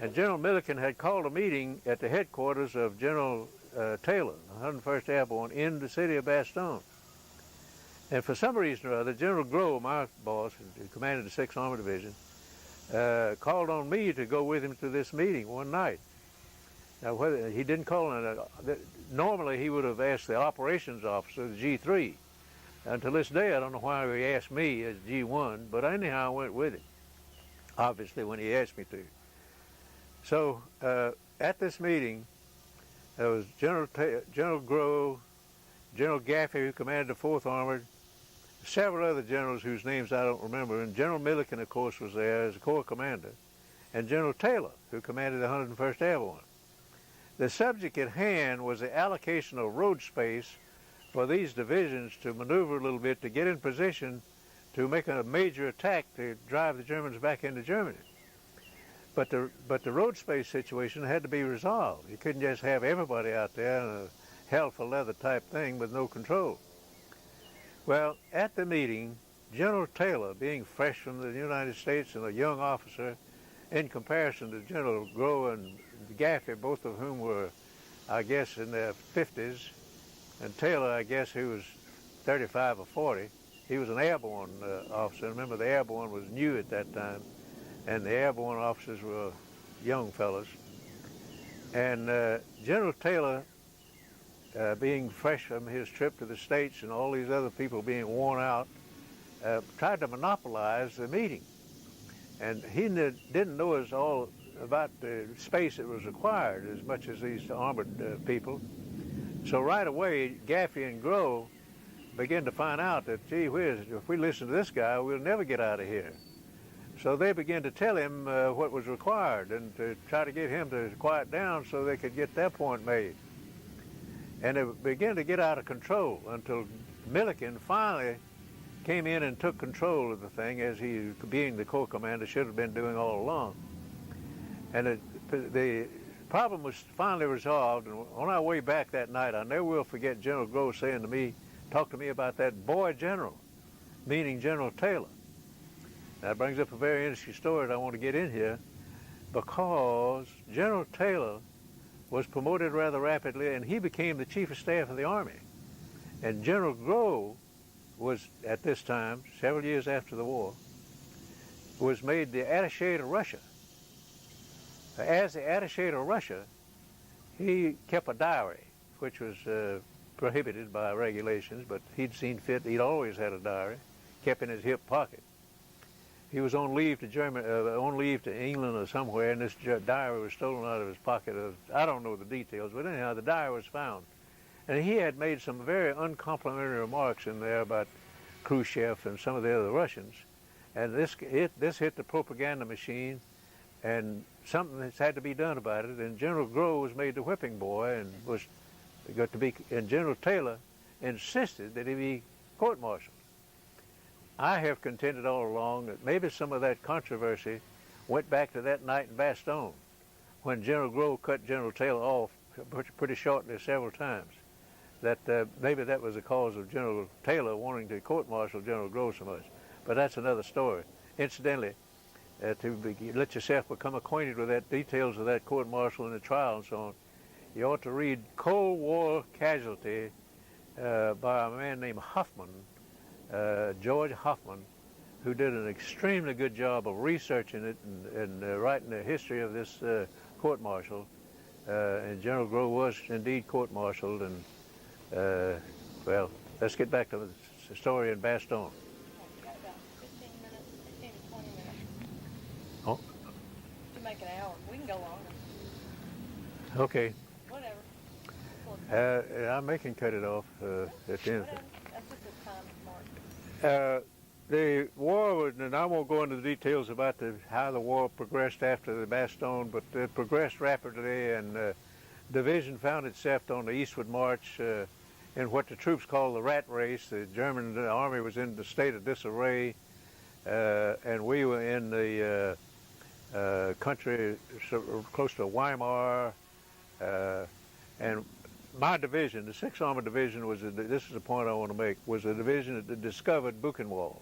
And General Milliken had called a meeting at the headquarters of General Taylor, 101st Airborne, in the city of Bastogne. And for some reason or other, General Grove, my boss, who commanded the 6th Armored Division, called on me to go with him to this meeting one night. Now, whether he didn't call it, normally he would have asked the operations officer, the G3. Until this day, I don't know why he asked me as G1, but anyhow, I went with it, obviously, when he asked me to. So, at this meeting, there was General Grove, General Gaffey, who commanded the 4th Armored, several other generals whose names I don't remember, and General Milliken, of course, was there as a Corps commander, and General Taylor, who commanded the 101st Airborne. The subject at hand was the allocation of road space for these divisions to maneuver a little bit to get in position to make a major attack to drive the Germans back into Germany. But the road space situation had to be resolved. You couldn't just have everybody out there in a hell for leather type thing with no control. Well, at the meeting, General Taylor, being fresh from the United States and a young officer, in comparison to General Grow and Gaffey, both of whom were, I guess, in their 50s, and Taylor, I guess, who was 35 or 40. He was an airborne officer. Remember, the airborne was new at that time, and the airborne officers were young fellows. And General Taylor, being fresh from his trip to the States and all these other people being worn out, tried to monopolize the meeting. And he didn't know us all about the space that was required as much as these armored people. So right away, Gaffey and Grow began to find out that, gee whiz, if we listen to this guy, we'll never get out of here. So they began to tell him what was required and to try to get him to quiet down so they could get their point made. And it began to get out of control until Milliken finally came in and took control of the thing, as he, being the Corps commander, should have been doing all along. And the problem was finally resolved, and on our way back that night, I never will forget General Grove saying to me, talk to me about that boy general, meaning General Taylor. That brings up a very interesting story that I want to get in here, because General Taylor was promoted rather rapidly, and he became the Chief of Staff of the Army. And General Grove was, at this time, several years after the war, was made the attaché to Russia. As the attaché to Russia, he kept a diary, which was prohibited by regulations, but he'd seen fit. He'd always had a diary, kept in his hip pocket. He was on leave to on leave to England or somewhere, and this diary was stolen out of his pocket. I don't know the details, but anyhow, the diary was found. And he had made some very uncomplimentary remarks in there about Khrushchev and some of the other Russians. And this hit the propaganda machine, and something has had to be done about it. And General Grove was made the whipping boy, and was got to be. And General Taylor insisted that he be court-martialed. I have contended all along that maybe some of that controversy went back to that night in Bastogne, when General Grove cut General Taylor off pretty shortly several times. That maybe that was the cause of General Taylor wanting to court-martial General Grove so much. But that's another story. Incidentally, let yourself become acquainted with that details of that court-martial and the trial and so on, you ought to read Cold War Casualty by a man named Hoffman, George Hoffman, who did an extremely good job of researching it and writing the history of this court-martial. And General Grove was indeed court-martialed. And well, let's get back to the story in Bastogne. We've got about 15 minutes, 15 to 20 minutes. Oh. To make an hour. We can go longer. Okay. Whatever. I may can cut it off at the end. Whatever. That's just a time mark. The war, and I won't go into the details about how the war progressed after the Bastogne, but it progressed rapidly, and division found itself on the eastward march in what the troops call the rat race. The German army was in the state of disarray, and we were in the country close to Weimar, and my division, the 6th Armored Division, was this is the point I want to make, was a division that discovered Buchenwald.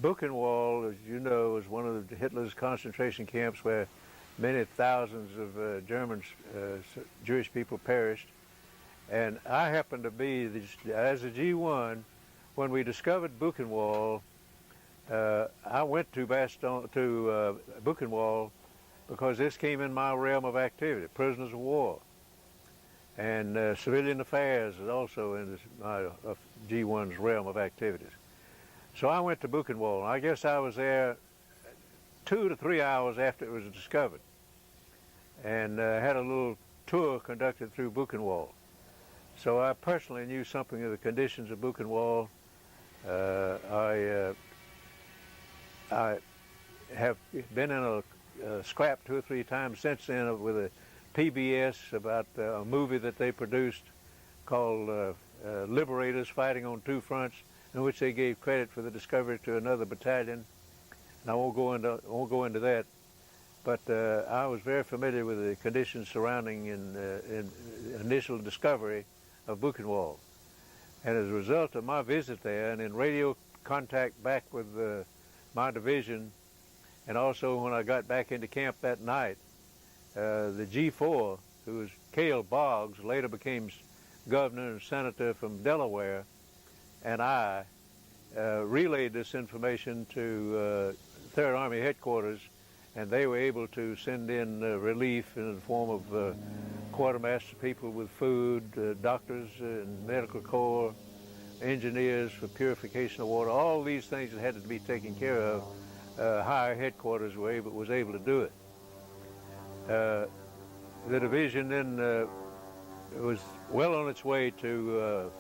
Buchenwald, as you know, is one of Hitler's concentration camps where many thousands of Jewish people perished. And I happened to be, as a G1, when we discovered Buchenwald, I went to Buchenwald because this came in my realm of activity, prisoners of war. And civilian affairs is also in my G1's realm of activities. So I went to Buchenwald. I guess I was there 2 to 3 hours after it was discovered, and had a little tour conducted through Buchenwald. So I personally knew something of the conditions of Buchenwald. I have been in a scrap 2 or 3 times since then with a PBS about a movie that they produced called Liberators Fighting on Two Fronts, in which they gave credit for the discovery to another battalion. And I won't go into that, but I was very familiar with the conditions surrounding in initial discovery of Buchenwald. And as a result of my visit there and in radio contact back with my division, and also when I got back into camp that night, the G4, who was Cale Boggs, later became governor and senator from Delaware, and I relayed this information to 3rd Army headquarters, and they were able to send in relief in the form of quartermaster people with food, doctors and medical corps, engineers for purification of water, all these things that had to be taken care of. Higher headquarters was able to do it. The division then was well on its way to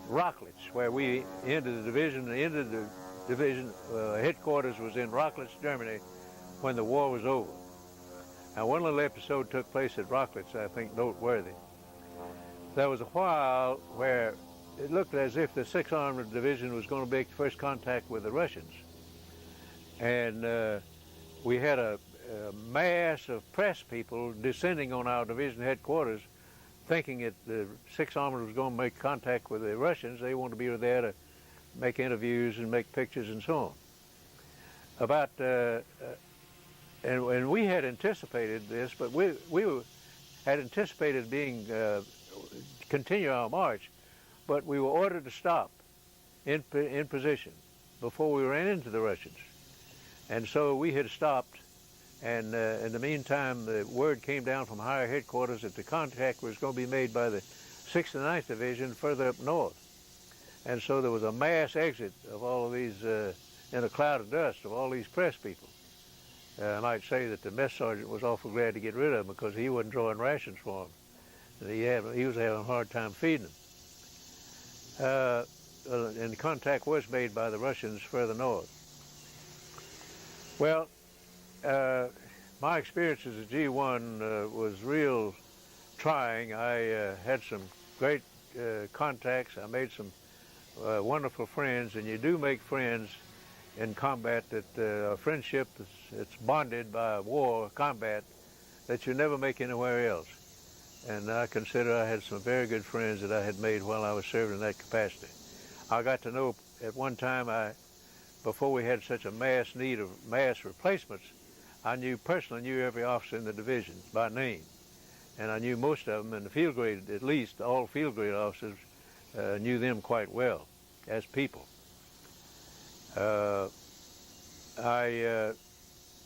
Rocklitz, where we ended the division. The end of the division headquarters was in Rocklitz, Germany, when the war was over. Now, one little episode took place at Rocklitz, I think noteworthy. There was a while where it looked as if the 6th Armored Division was going to make first contact with the Russians. And we had a mass of press people descending on our division headquarters, thinking that the 6th Armored was going to make contact with the Russians. They wanted to be there to make interviews and make pictures and so on. And we had anticipated this, but we had anticipated being continue our march, but we were ordered to stop in position before we ran into the Russians. And so we had stopped, and in the meantime, the word came down from higher headquarters that the contact was going to be made by the 6th and 9th Division further up north. And so there was a mass exit of all of these, in a cloud of dust, of all these press people. I might say that the mess sergeant was awful glad to get rid of them because he wasn't drawing rations for them. He was having a hard time feeding them. And contact was made by the Russians further north. Well, my experience as a G1 was real trying. I had some great contacts. I made some wonderful friends, and you do make friends in combat that a friendship that's bonded by war, combat, that you never make anywhere else. And I consider I had some very good friends that I had made while I was serving in that capacity. I got to know at one time, before we had such a mass need of mass replacements, I personally knew every officer in the division by name. And I knew most of them, and the field grade, at least all field grade officers, knew them quite well as people. The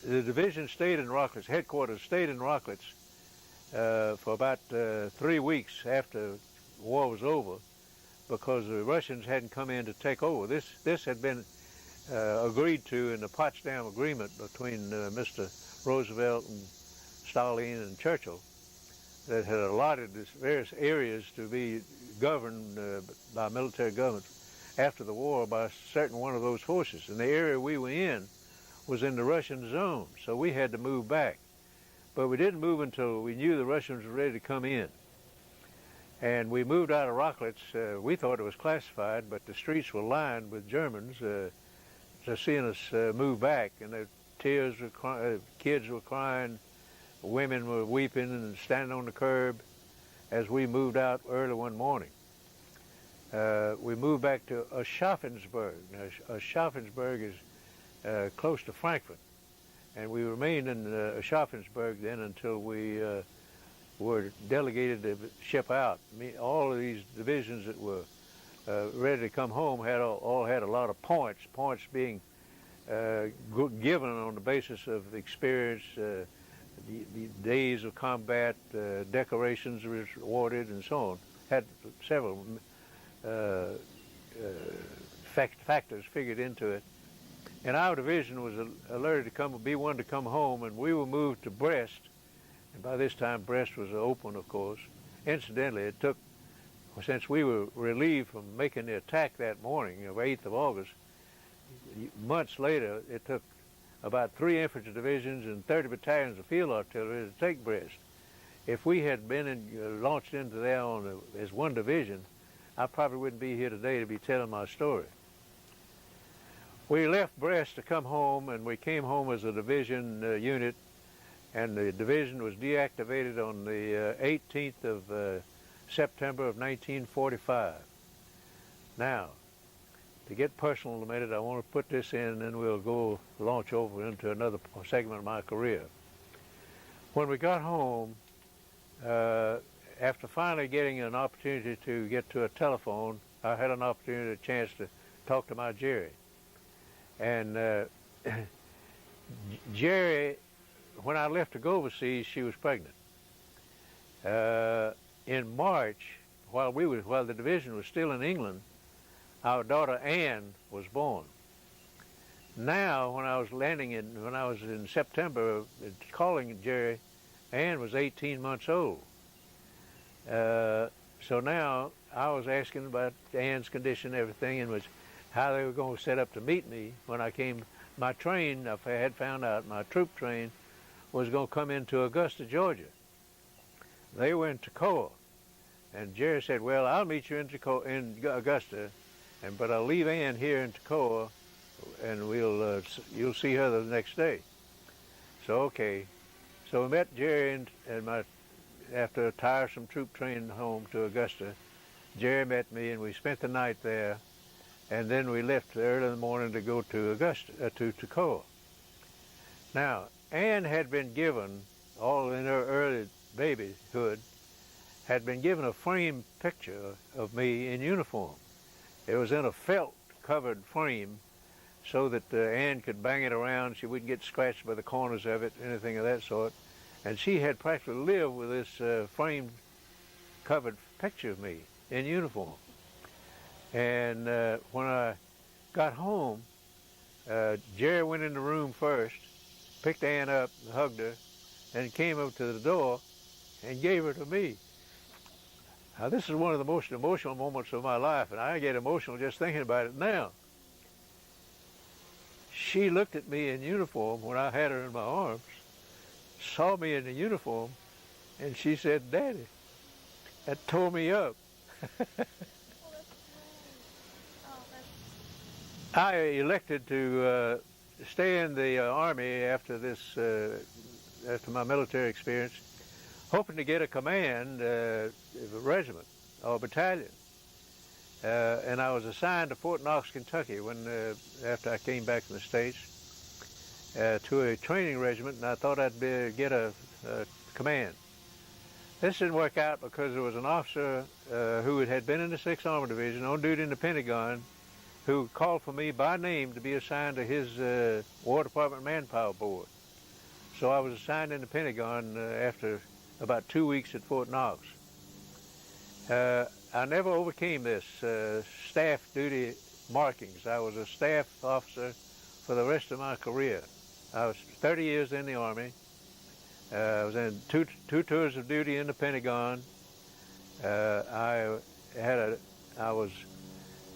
division stayed in Rocklitz, headquarters stayed in Rocklitz for about 3 weeks after the war was over, because the Russians hadn't come in to take over. This had been agreed to in the Potsdam Agreement between Mr. Roosevelt and Stalin and Churchill, that had allotted these various areas to be governed by military government after the war by a certain one of those forces. And the area we were in was in the Russian zone, so we had to move back. But we didn't move until we knew the Russians were ready to come in. And we moved out of Rocklitz. We thought it was classified, but the streets were lined with Germans just seeing us move back, and the tears were kids were crying, women were weeping and standing on the curb as we moved out early one morning. We moved back to Aschaffensburg. Now, Aschaffensburg is close to Frankfurt, and we remained in Aschaffensburg then until we were delegated to ship out. All of these divisions that were ready to come home all had a lot of points being given on the basis of experience, the days of combat, decorations were awarded, and so on. Had several factors figured into it. And our division was alerted to be one to come home, and we were moved to Brest. And by this time, Brest was open, of course. Incidentally, it took, since we were relieved from making the attack that morning of 8th of August, months later, it took about 3 infantry divisions and 30 battalions of field artillery to take Brest. If we had been launched into there as one division, I probably wouldn't be here today to be telling my story. We left Brest to come home, and we came home as a division unit, and the division was deactivated on the 18th of September of 1945. Now, to get personal a minute, I want to put this in, and then we'll launch over into another segment of my career. When we got home, after finally getting an opportunity to get to a telephone, I had a chance to talk to my Jerry. And Jerry, when I left to go overseas, she was pregnant. In March, while the division was still in England, our daughter Anne was born. Now, when I was in September calling Jerry, Anne was 18 months old. So now I was asking about Anne's condition and everything, and how they were going to set up to meet me when I came. My train, I had found out, my troop train was going to come into Augusta, Georgia. They were in Toccoa, and Jerry said, well, I'll meet you in Augusta, but I'll leave Ann here in Toccoa, and you'll see her the next day. So, okay. So we met Jerry after a tiresome troop train home to Augusta. Jerry met me, and we spent the night there, and then we left early in the morning to go to to Toccoa. Now, Ann had been given, all in her early babyhood, had been given a framed picture of me in uniform. It was in a felt-covered frame so that Ann could bang it around. She wouldn't get scratched by the corners of it, anything of that sort. And she had practically lived with this framed, covered picture of me in uniform. And when I got home, Jerry went in the room first, picked Ann up, hugged her, and came up to the door and gave her to me. Now, this is one of the most emotional moments of my life, and I get emotional just thinking about it now. She looked at me in uniform when I had her in my arms, saw me in the uniform, and she said, "Daddy." That tore me up. I elected to stay in the Army after my military experience, hoping to get a command of a regiment or battalion. And I was assigned to Fort Knox, Kentucky, after I came back from the States, to a training regiment, and I thought I'd get a command. This didn't work out because there was an officer who had been in the 6th Armored Division on duty in the Pentagon, who called for me by name to be assigned to his War Department Manpower Board. So I was assigned in the Pentagon after about 2 weeks at Fort Knox. I never overcame this staff duty markings. I was a staff officer for the rest of my career. I was 30 years in the Army. I was in two tours of duty in the Pentagon. I was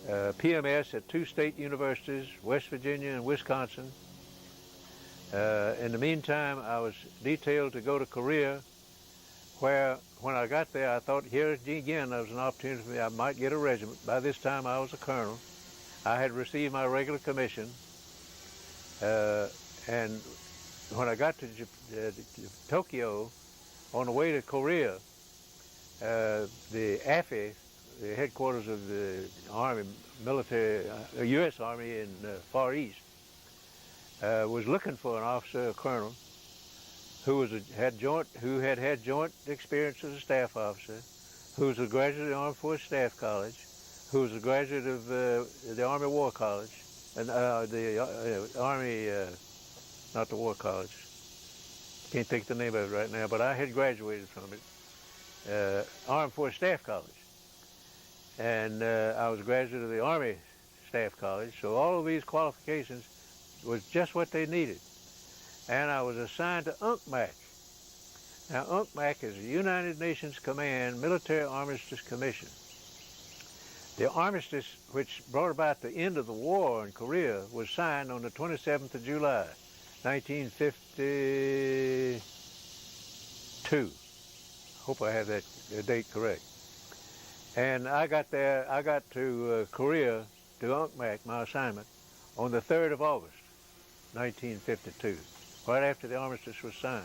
PMS at 2 state universities, West Virginia and Wisconsin. In the meantime, I was detailed to go to Korea, where when I got there, I thought, here again, there was an opportunity for me. I might get a regiment. By this time, I was a colonel. I had received my regular commission. And when I got to Tokyo, on the way to Korea, the AFI, the headquarters of the Army, U.S. Army in Far East, was looking for an officer, a colonel, who had had joint experience as a staff officer, who was a graduate of the Armed Forces Staff College, who was a graduate of the Army War College, and the Army, not the War College, Can't think the name of it right now, but I had graduated from it, Armed Forces Staff College. And I was a graduate of the Army Staff College, so all of these qualifications was just what they needed. And I was assigned to UNCMAC. Now, UNCMAC is the United Nations Command Military Armistice Commission. The armistice, which brought about the end of the war in Korea, was signed on the 27th of July, 1952. Hope I have that date correct. And I got to Korea, to UNCMAC, my assignment, on the 3rd of August, 1952, right after the armistice was signed.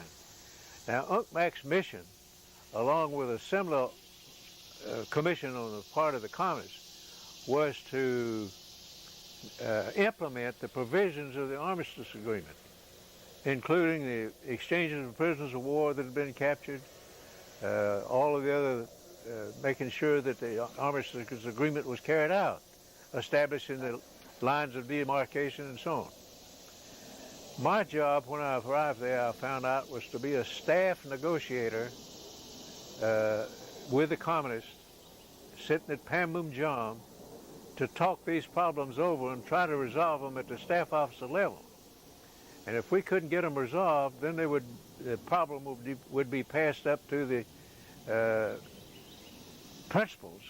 Now, UNCMAC's mission, along with a similar commission on the part of the communists, was to implement the provisions of the armistice agreement, including the exchanges of prisoners of war that had been captured, all of the other, making sure that the armistice agreement was carried out, establishing the lines of demarcation and so on. My job when I arrived there, I found out, was to be a staff negotiator with the communists, sitting at Panmunjom, to talk these problems over and try to resolve them at the staff officer level. And if we couldn't get them resolved, then the problem would be passed up to the principals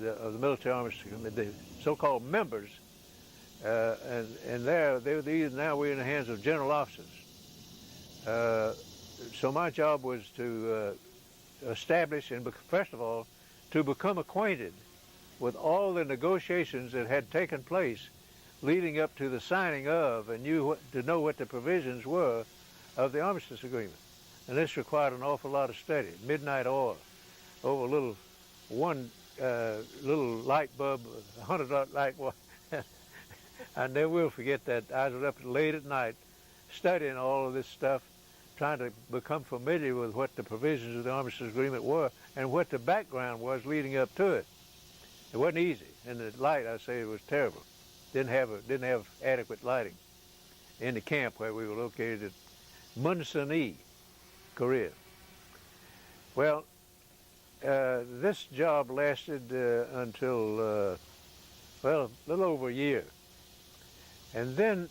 of the military armistice, the so-called members, and now we're in the hands of general officers. So my job was to establish, and first of all, to become acquainted with all the negotiations that had taken place leading up to the signing of, and to know what the provisions were of the armistice agreement. And this required an awful lot of study. Midnight oil over a little light bulb, 100-watt light bulb. I never will forget that. I was up late at night studying all of this stuff, trying to become familiar with what the provisions of the armistice agreement were and what the background was leading up to it. It wasn't easy, and the light, I say, was terrible. Didn't have adequate lighting in the camp where we were located at Munsan-e, Korea. Well, this job lasted until, a little over a year. And then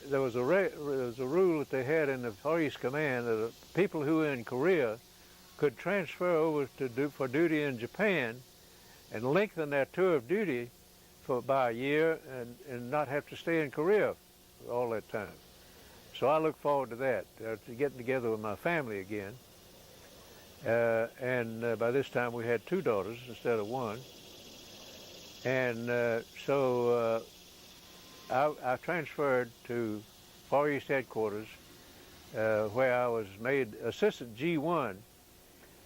there was a rule that they had in the Far East Command that people who were in Korea could transfer over for duty in Japan and lengthen their tour of duty by a year and not have to stay in Korea all that time. So I look forward to that, to getting together with my family again. And by this time we had 2 daughters instead of 1. And so I transferred to Far East headquarters, where I was made assistant G1.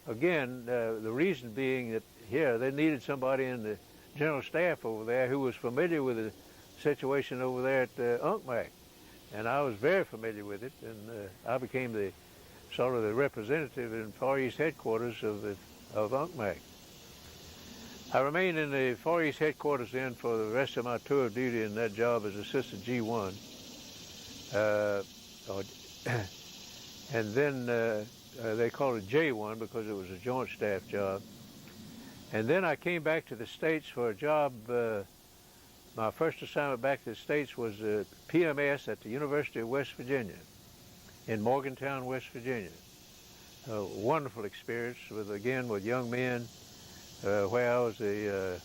Again, the reason being that here they needed somebody in the general staff over there who was familiar with the situation over there at UNCMAC. And I was very familiar with it, and I became the sort of the representative in Far East headquarters of UNCMAC. I remained in the Far East headquarters then for the rest of my tour of duty in that job as assistant G1. And then they called it J1 because it was a joint staff job. And then I came back to the States for a job. My first assignment back to the States was PMS at the University of West Virginia in Morgantown, West Virginia. A wonderful experience with young men, where I was the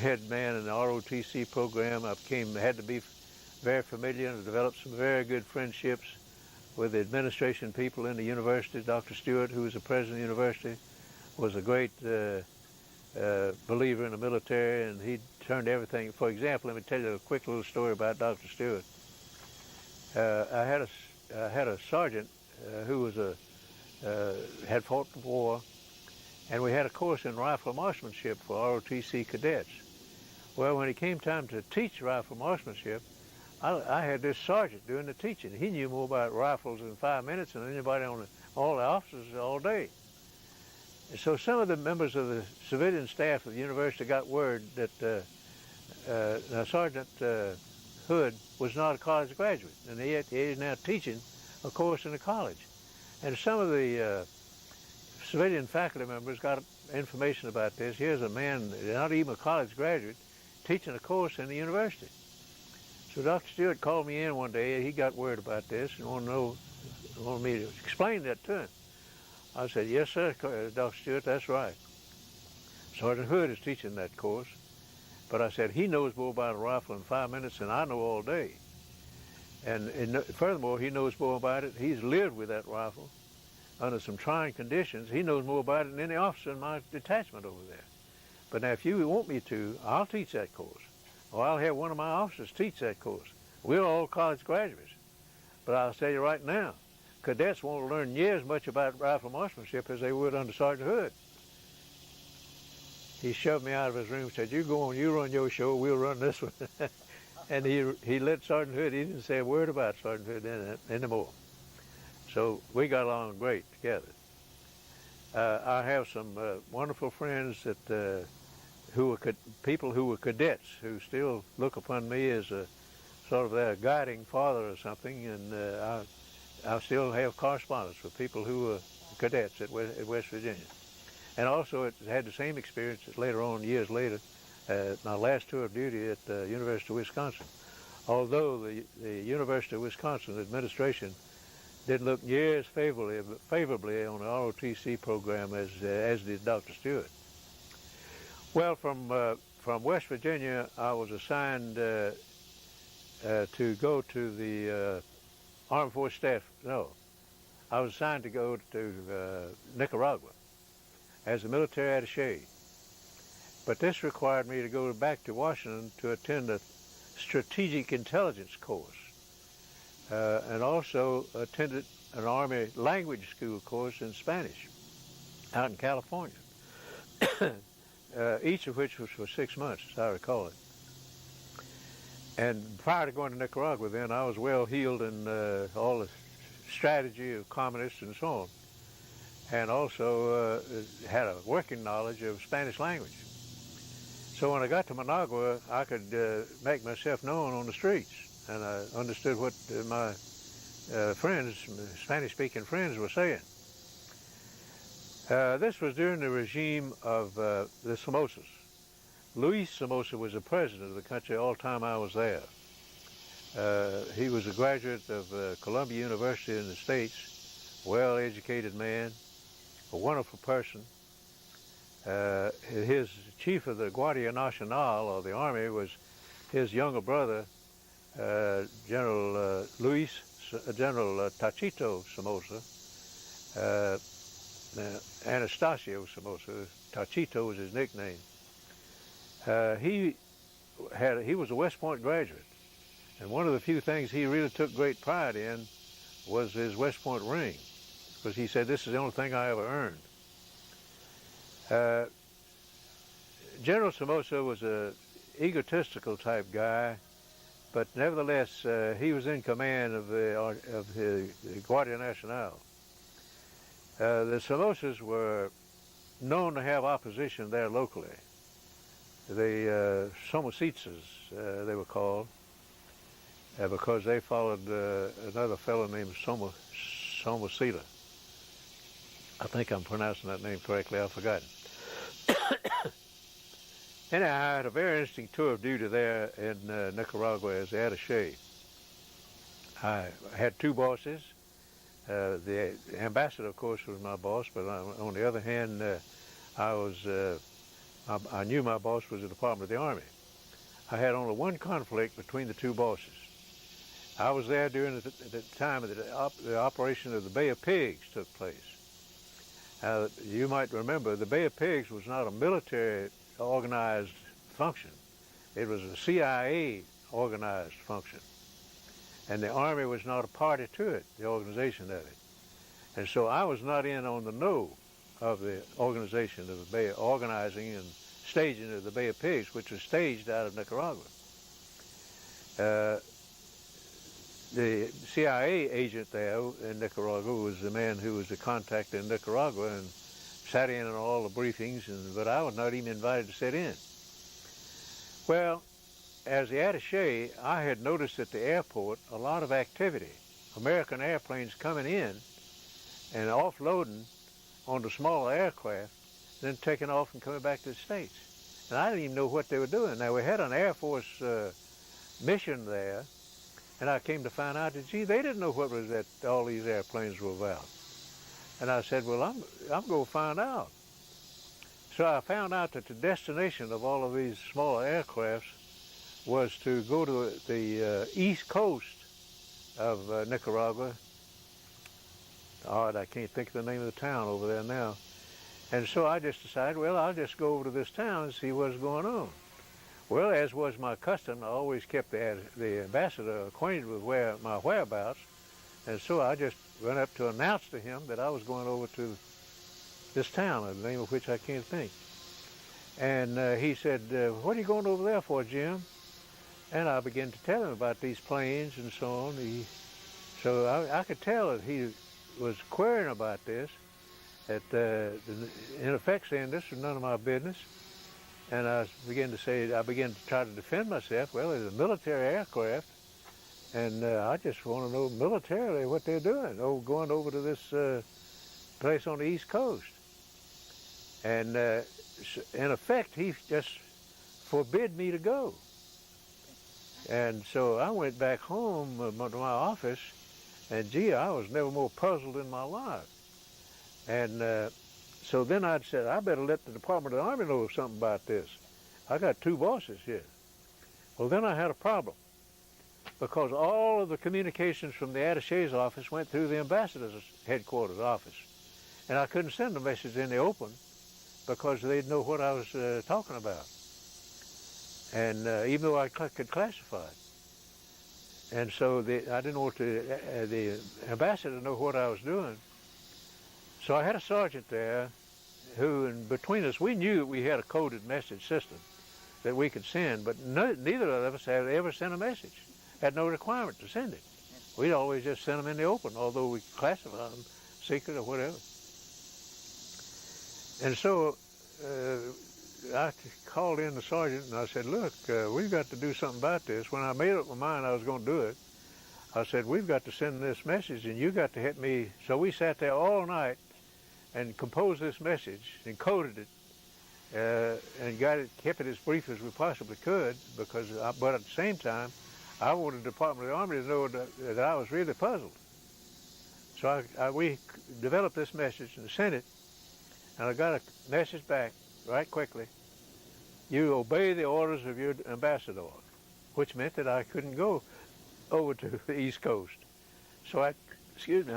head man in the ROTC program. I had to be very familiar and developed some very good friendships with the administration people in the university. Dr. Stewart, who was the president of the university, was a great believer in the military, and he turned everything. For example, let me tell you a quick little story about Dr. Stewart. I had a sergeant who was had fought the war, and we had a course in rifle marksmanship for ROTC cadets. Well, when it came time to teach rifle marksmanship, I had this sergeant doing the teaching. He knew more about rifles in 5 minutes than anybody all the officers all day. And so some of the members of the civilian staff of the university got word that Sergeant Hood was not a college graduate, and he is now teaching a course in the college. And some of the civilian faculty members got information about this. Here's a man, not even a college graduate, teaching a course in the university. So Dr. Stewart called me in one day. He got word about this and wanted me to explain that to him. I said, yes, sir, Dr. Stewart, that's right. Sergeant Hood is teaching that course. But I said, he knows more about a rifle in 5 minutes than I know all day. And furthermore, he knows more about it. He's lived with that rifle under some trying conditions. He knows more about it than any officer in my detachment over there. But now, if you want me to, I'll teach that course. Or I'll have one of my officers teach that course. We're all college graduates. But I'll tell you right now, cadets won't learn near as much about rifle marksmanship as they would under Sergeant Hood. He shoved me out of his room and said, you go on, you run your show, we'll run this one. And he let Sergeant Hood, he didn't say a word about Sergeant Hood anymore. So we got along great together. I have some wonderful friends that people who were cadets who still look upon me as a sort of their guiding father or something, and I still have correspondence with people who were cadets at West Virginia. And also it had the same experience later on, years later, my last tour of duty at the University of Wisconsin. Although the University of Wisconsin administration didn't look near as favorably on the ROTC program as did Dr. Stewart. Well, from West Virginia, I was assigned to go to the Armed Forces Staff. No, I was assigned to go to Nicaragua as a military attaché. But this required me to go back to Washington to attend a strategic intelligence course, and also attended an Army language school course in Spanish out in California, each of which was for 6 months, as I recall it. And prior to going to Nicaragua then, I was well heeled in all the strategy of communists and so on, and also had a working knowledge of Spanish language. So when I got to Managua, I could make myself known on the streets, and I understood what my friends, Spanish-speaking friends, were saying. This was during the regime of the Somozas. Luis Somoza was the president of the country all the time I was there. He was a graduate of Columbia University in the States, well-educated man, a wonderful person. His chief of the Guardia Nacional, or the Army, was his younger brother, General Tachito Somoza, Anastasio Somoza. Tachito was his nickname. He was a West Point graduate, and one of the few things he really took great pride in was his West Point ring, because he said, this is the only thing I ever earned. General Somoza was an egotistical type guy, but nevertheless, he was in command of the Guardia Nacional. The Somozas were known to have opposition there locally. The Somositsas, they were called, because they followed another fellow named Somosita. I think I'm pronouncing that name correctly, I've forgotten. Anyhow, I had a very interesting tour of duty there in Nicaragua as the attaché. I had two bosses. The ambassador, of course, was my boss, but on the other hand, I knew my boss was the Department of the Army. I had only one conflict between the two bosses. I was there during the time that the operation of the Bay of Pigs took place. You might remember the Bay of Pigs was not a military organized function. It was a CIA organized function. And the Army was not a party to it, the organization of it. And so I was not in on the know of the organization of the Bay, organizing and staging of the Bay of Pigs, which was staged out of Nicaragua. The CIA agent there in Nicaragua was the man who was the contact in Nicaragua and sat in on all the briefings, but I was not even invited to sit in. Well, as the attaché, I had noticed at the airport a lot of activity American airplanes coming in and offloading on the smaller aircraft, then taking off and coming back to the States. And I didn't even know what they were doing. Now, we had an Air Force mission there, and I came to find out that, gee, they didn't know what was that all these airplanes were about. And I said, well, I'm going to find out. So I found out that the destination of all of these smaller aircrafts was to go to the east coast of Nicaragua. I can't think of the name of the town over there now. And so I just decided, well, I'll just go over to this town and see what's going on. Well, as was my custom, I always kept the ambassador acquainted with my whereabouts. And so I just went up to announce to him that I was going over to this town, the name of which I can't think. And he said, what are you going over there for, Jim? And I began to tell him about these planes and so on. So I could tell that he was querying about this, that in effect saying this was none of my business. And I began to try to defend myself. Well, it's a military aircraft, and I just want to know militarily what they're doing, going over to this place on the East Coast. And in effect, he just forbid me to go. And so I went back home to my office, and gee, I was never more puzzled in my life. And so then I said, I better let the Department of the Army know something about this. I got two bosses here. Well, then I had a problem, because all of the communications from the attaché's office went through the ambassador's headquarters office. And I couldn't send a message in the open because they'd know what I was talking about. And even though I could classify it. And so I didn't want the ambassador to know what I was doing. So I had a sergeant there who, and between us, we knew that we had a coded message system that we could send, but neither of us had ever sent a message. Had no requirement to send it. We'd always just send them in the open, although we classified them secret or whatever. And so I called in the sergeant and I said, look, we've got to do something about this. When I made up my mind I was going to do it, I said, we've got to send this message and you got to help me. So we sat there all night and composed this message, encoded it, and kept it as brief as we possibly could, but at the same time, I wanted the Department of the Army to know that I was really puzzled. So we developed this message and sent it, and I got a message back right quickly. You obey the orders of your ambassador, which meant that I couldn't go over to the East Coast. So I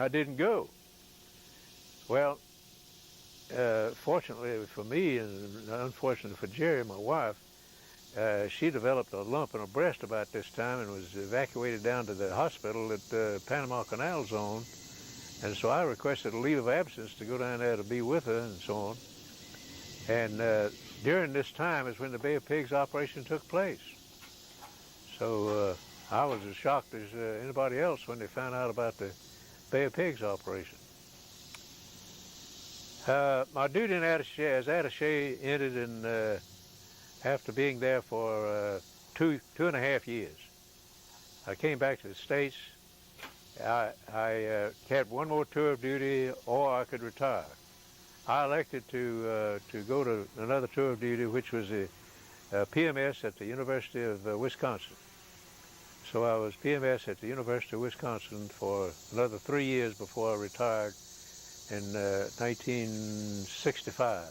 didn't go. Well, fortunately for me, and unfortunately for Jerry, my wife, she developed a lump in her breast about this time and was evacuated down to the hospital at the Panama Canal Zone. And so I requested a leave of absence to go down there to be with her and so on. And during this time is when the Bay of Pigs operation took place. So I was as shocked as anybody else when they found out about the Bay of Pigs operation. My duty as attaché ended after being there for two and a half years. I came back to the States. I had one more tour of duty, or I could retire. I elected to go to another tour of duty, which was a PMS at the University of Wisconsin. So I was PMS at the University of Wisconsin for another 3 years before I retired in 1965.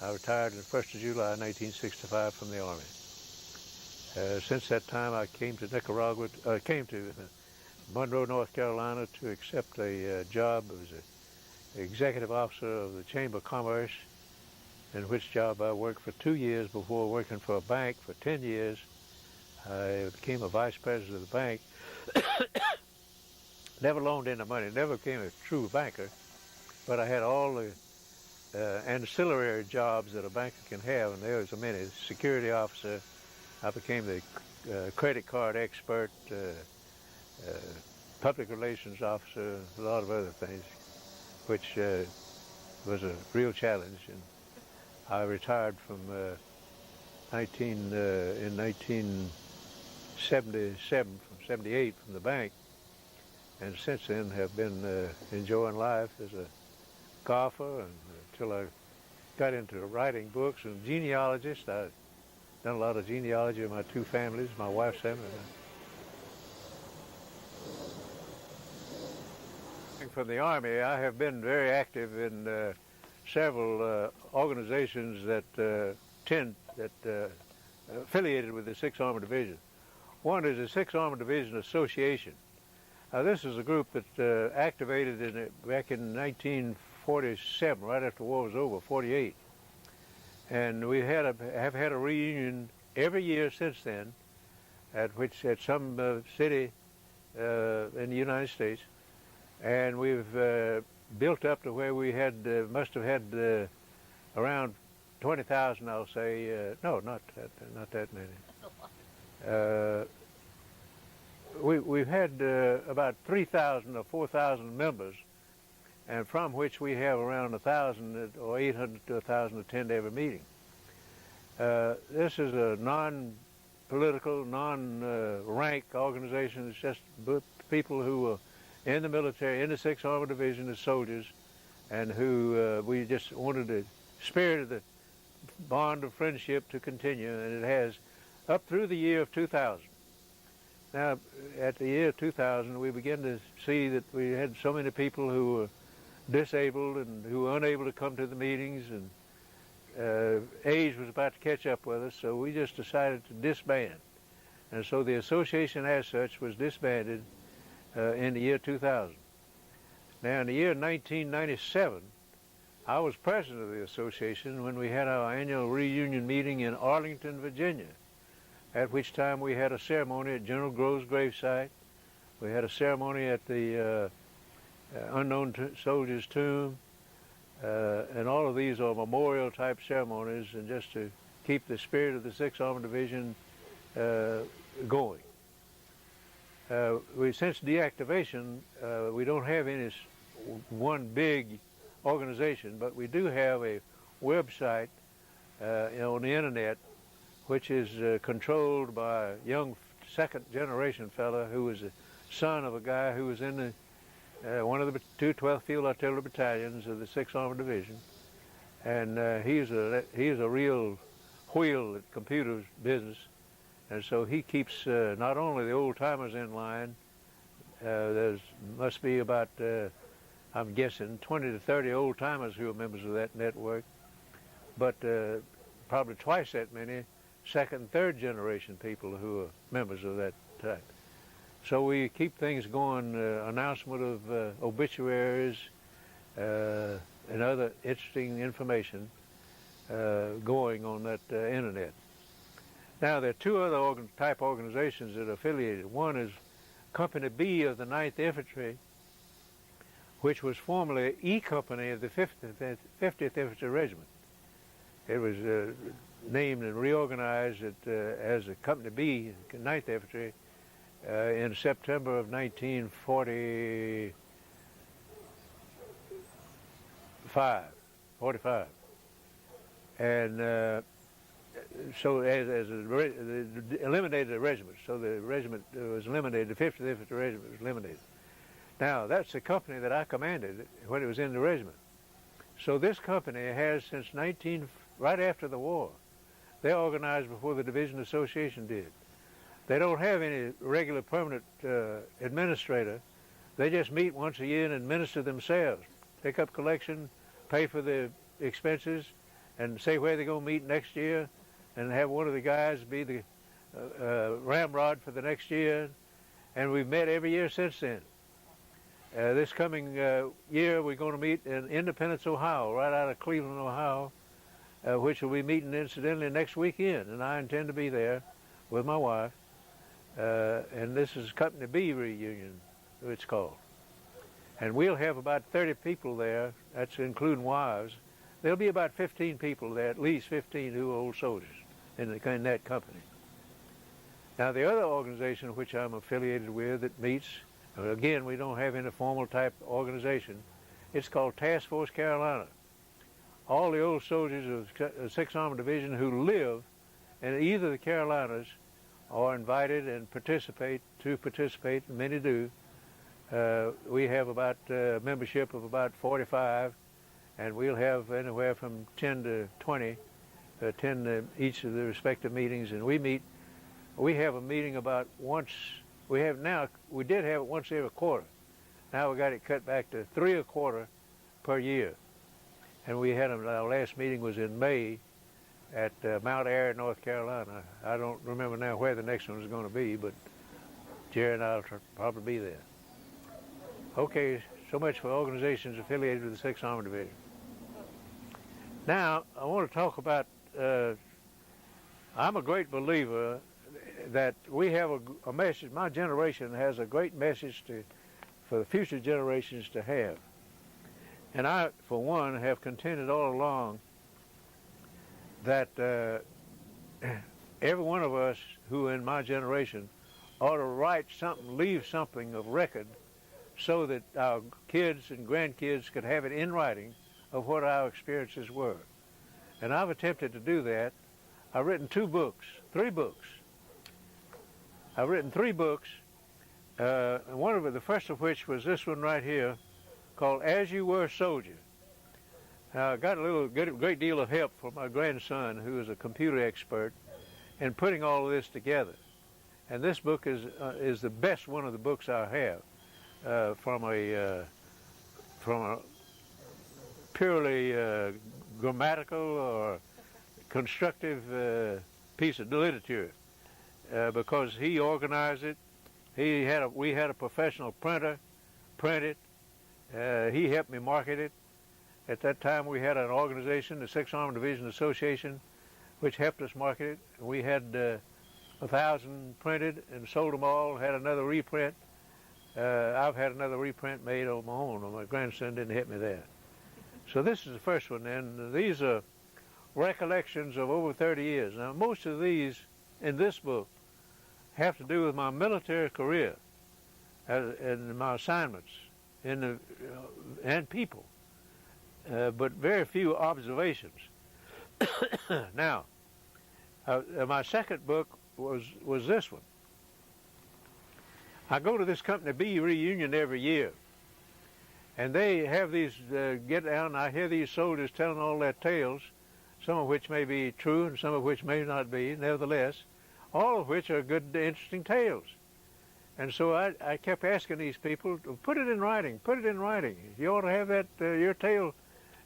I retired on the 1st of July 1965 from the Army. Since that time, I came to Nicaragua, came to Monroe, North Carolina to accept a job as an executive officer of the Chamber of Commerce, in which job I worked for 2 years before working for a bank for 10 years. I became a vice president of the bank. Never loaned any money, never became a true banker, but I had all the ancillary jobs that a banker can have, and there was many. Security officer, I became the credit card expert, public relations officer, a lot of other things, which was a real challenge. And I retired from in 1977, from 78 from the bank, and since then have been enjoying life as a golfer until I got into writing books and genealogist. I've done a lot of genealogy of my two families, my wife's family. From the Army, I have been very active in several organizations that affiliated with the 6th Armored Division. One is the 6th Armored Division Association. This is a group that activated back in 1947, right after the war was over, 48. And we have had a reunion every year since then, at some city in the United States. And we've built up to where we must have had around 20,000, I'll say. No, not that many. We've had about 3,000 or 4,000 members, and from which we have around 1,000 or 800 to 1,000 attend every meeting. This is a non-political, non-rank organization. It's just people who are in the military, in the 6th Armored Division as soldiers, and who we just wanted the spirit of the bond of friendship to continue, and it has up through the year of 2000. Now, at the year 2000, we began to see that we had so many people who were disabled and who were unable to come to the meetings, and age was about to catch up with us, so we just decided to disband. And so the association as such was disbanded in the year 2000. Now, in the year 1997, I was president of the association when we had our annual reunion meeting in Arlington, Virginia, at which time we had a ceremony at General Grove's gravesite. We had a ceremony at the unknown soldier's tomb, and all of these are memorial type ceremonies, and just to keep the spirit of the 6th Armored Division going. Since deactivation, we don't have any one big organization, but we do have a website on the internet, which is controlled by a young second-generation fellow who was the son of a guy who was in one of the two 12th Field Artillery Battalions of the 6th Armored Division, and he's a real wheel at computer business, and so he keeps not only the old-timers in line. There must be about, I'm guessing, 20 to 30 old-timers who are members of that network, but probably twice that many second and third generation people who are members of that type. So we keep things going, announcement of obituaries and other interesting information going on that internet. Now, there are two other type organizations that are affiliated. One is Company B of the 9th Infantry, which was formerly E Company of the 50th Infantry Regiment. It was named and reorganized as a Company B, 9th Infantry, in September of 1945. And so eliminated the regiment. So the regiment was eliminated, the 50th Infantry Regiment was eliminated. Now, that's the company that I commanded when it was in the regiment. So this company has since right after the war. They organized before the Division Association did. They don't have any regular permanent administrator. They just meet once a year and administer themselves. Pick up collection, pay for the expenses, and say where they're going to meet next year, and have one of the guys be the ramrod for the next year. And we've met every year since then. This coming year, we're going to meet in Independence, Ohio, right out of Cleveland, Ohio, which will be meeting incidentally next weekend, and I intend to be there with my wife. And this is Company B reunion, it's called. And we'll have about 30 people there, that's including wives. There'll be about 15 people there, at least 15 who are old soldiers in that company. Now, the other organization which I'm affiliated with that meets, again, we don't have any formal type organization, it's called Task Force Carolina. All the old soldiers of the 6th Armored Division who live in either of the Carolinas are invited and participate, and many do, We have about membership of about 45, and we'll have anywhere from 10 to 20 attend each of the respective meetings. And we have a meeting about once. We did have it once every quarter. Now we got it cut back to 3 a quarter per year. And we had our last meeting was in May at Mount Airy, North Carolina. I don't remember now where the next one is going to be, but Jerry and I will probably be there. Okay, so much for organizations affiliated with the 6th Armored Division. Now, I want to talk about, I'm a great believer that we have a message. My generation has a great message for the future generations to have. And I, for one, have contended all along that every one of us who in my generation ought to write something, leave something of record so that our kids and grandkids could have it in writing of what our experiences were. And I've attempted to do that. I've written 3 books. I've written 3 books, and the first of which was this one right here, called As You Were, Soldier. I got a great deal of help from my grandson, who is a computer expert, in putting all of this together. And this book is the best one of the books I have from a purely grammatical or constructive piece of literature, because he organized it. We had a professional printer print it. He helped me market it. At that time, we had an organization, the 6th Armored Division Association, which helped us market it. We had 1,000 printed and sold them all, had another reprint. I've had another reprint made on my own, and my grandson didn't help me there. So this is the first one, and these are recollections of over 30 years. Now, most of these in this book have to do with my military career and my assignments and people, but very few observations. Now, my second book was this one. I go to this Company B reunion every year, and they have these get down. I hear these soldiers telling all their tales, some of which may be true and some of which may not be, nevertheless, all of which are good, interesting tales. And so I kept asking these people to put it in writing, put it in writing. You ought to have that, your tale.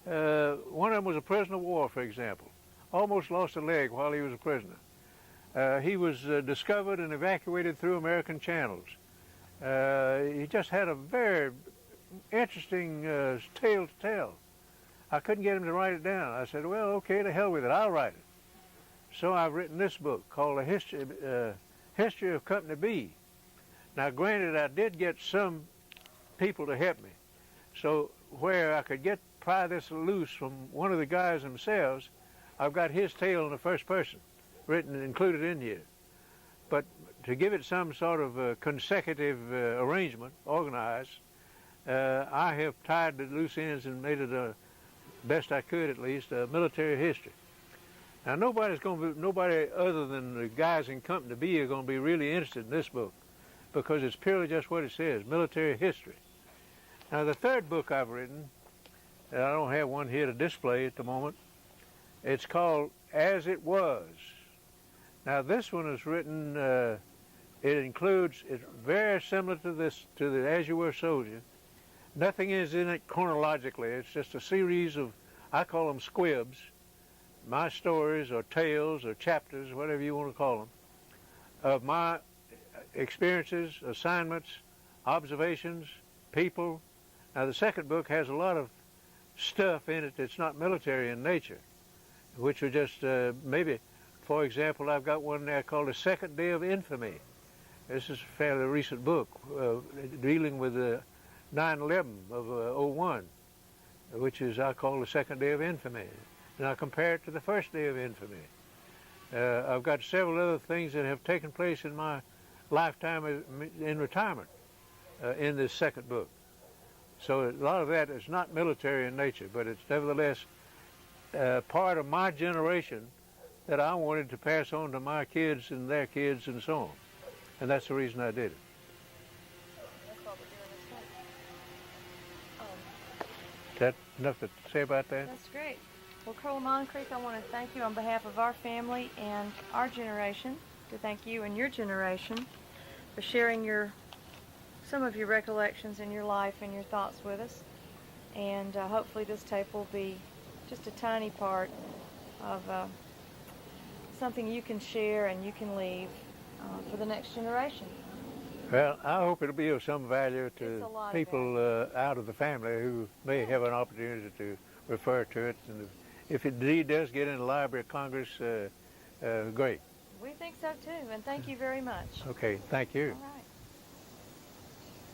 One of them was a prisoner of war, for example. Almost lost a leg while he was a prisoner. He was discovered and evacuated through American channels. He just had a very interesting tale to tell. I couldn't get him to write it down. I said, well, okay, to hell with it, I'll write it. So I've written this book called The History of Company B. Now, granted, I did get some people to help me. So where I could pry this loose from one of the guys themselves, I've got his tale in the first person, written and included in here. But to give it some sort of consecutive arrangement, organized, I have tied the loose ends and made it, best I could at least, a military history. Now, nobody other than the guys in Company B are going to be really interested in this book, because it's purely just what it says, military history. Now, the third book I've written, and I don't have one here to display at the moment, it's called As It Was. Now, this one is written, it's very similar to the As You Were, Soldier. Nothing is in it chronologically. It's just a series of, I call them squibs, my stories or tales or chapters, whatever you want to call them, of my experiences, assignments, observations, people. Now, the second book has a lot of stuff in it that's not military in nature, which are just maybe, for example, I've got one there called The Second Day of Infamy. This is a fairly recent book dealing with the 9/11 of '01, which is, I call The Second Day of Infamy. And I compare it to the first day of infamy. I've got several other things that have taken place in my lifetime in retirement in this second book. So a lot of that is not military in nature, but it's nevertheless part of my generation that I wanted to pass on to my kids and their kids and so on. And that's the reason I did it. That's what we're doing this time. that enough to say about that? That's great. Well, Colonel Moncrief, I want to thank you on behalf of our family and our generation, to thank you and your generation for sharing some of your recollections in your life and your thoughts with us. And hopefully this tape will be just a tiny part of something you can share and you can leave for the next generation. Well, I hope it'll be of some value to It's a lot of people out of the family who may have an opportunity to refer to it. And if it indeed does get in the Library of Congress, great. We think so too, and thank you very much. Okay, thank you. All right.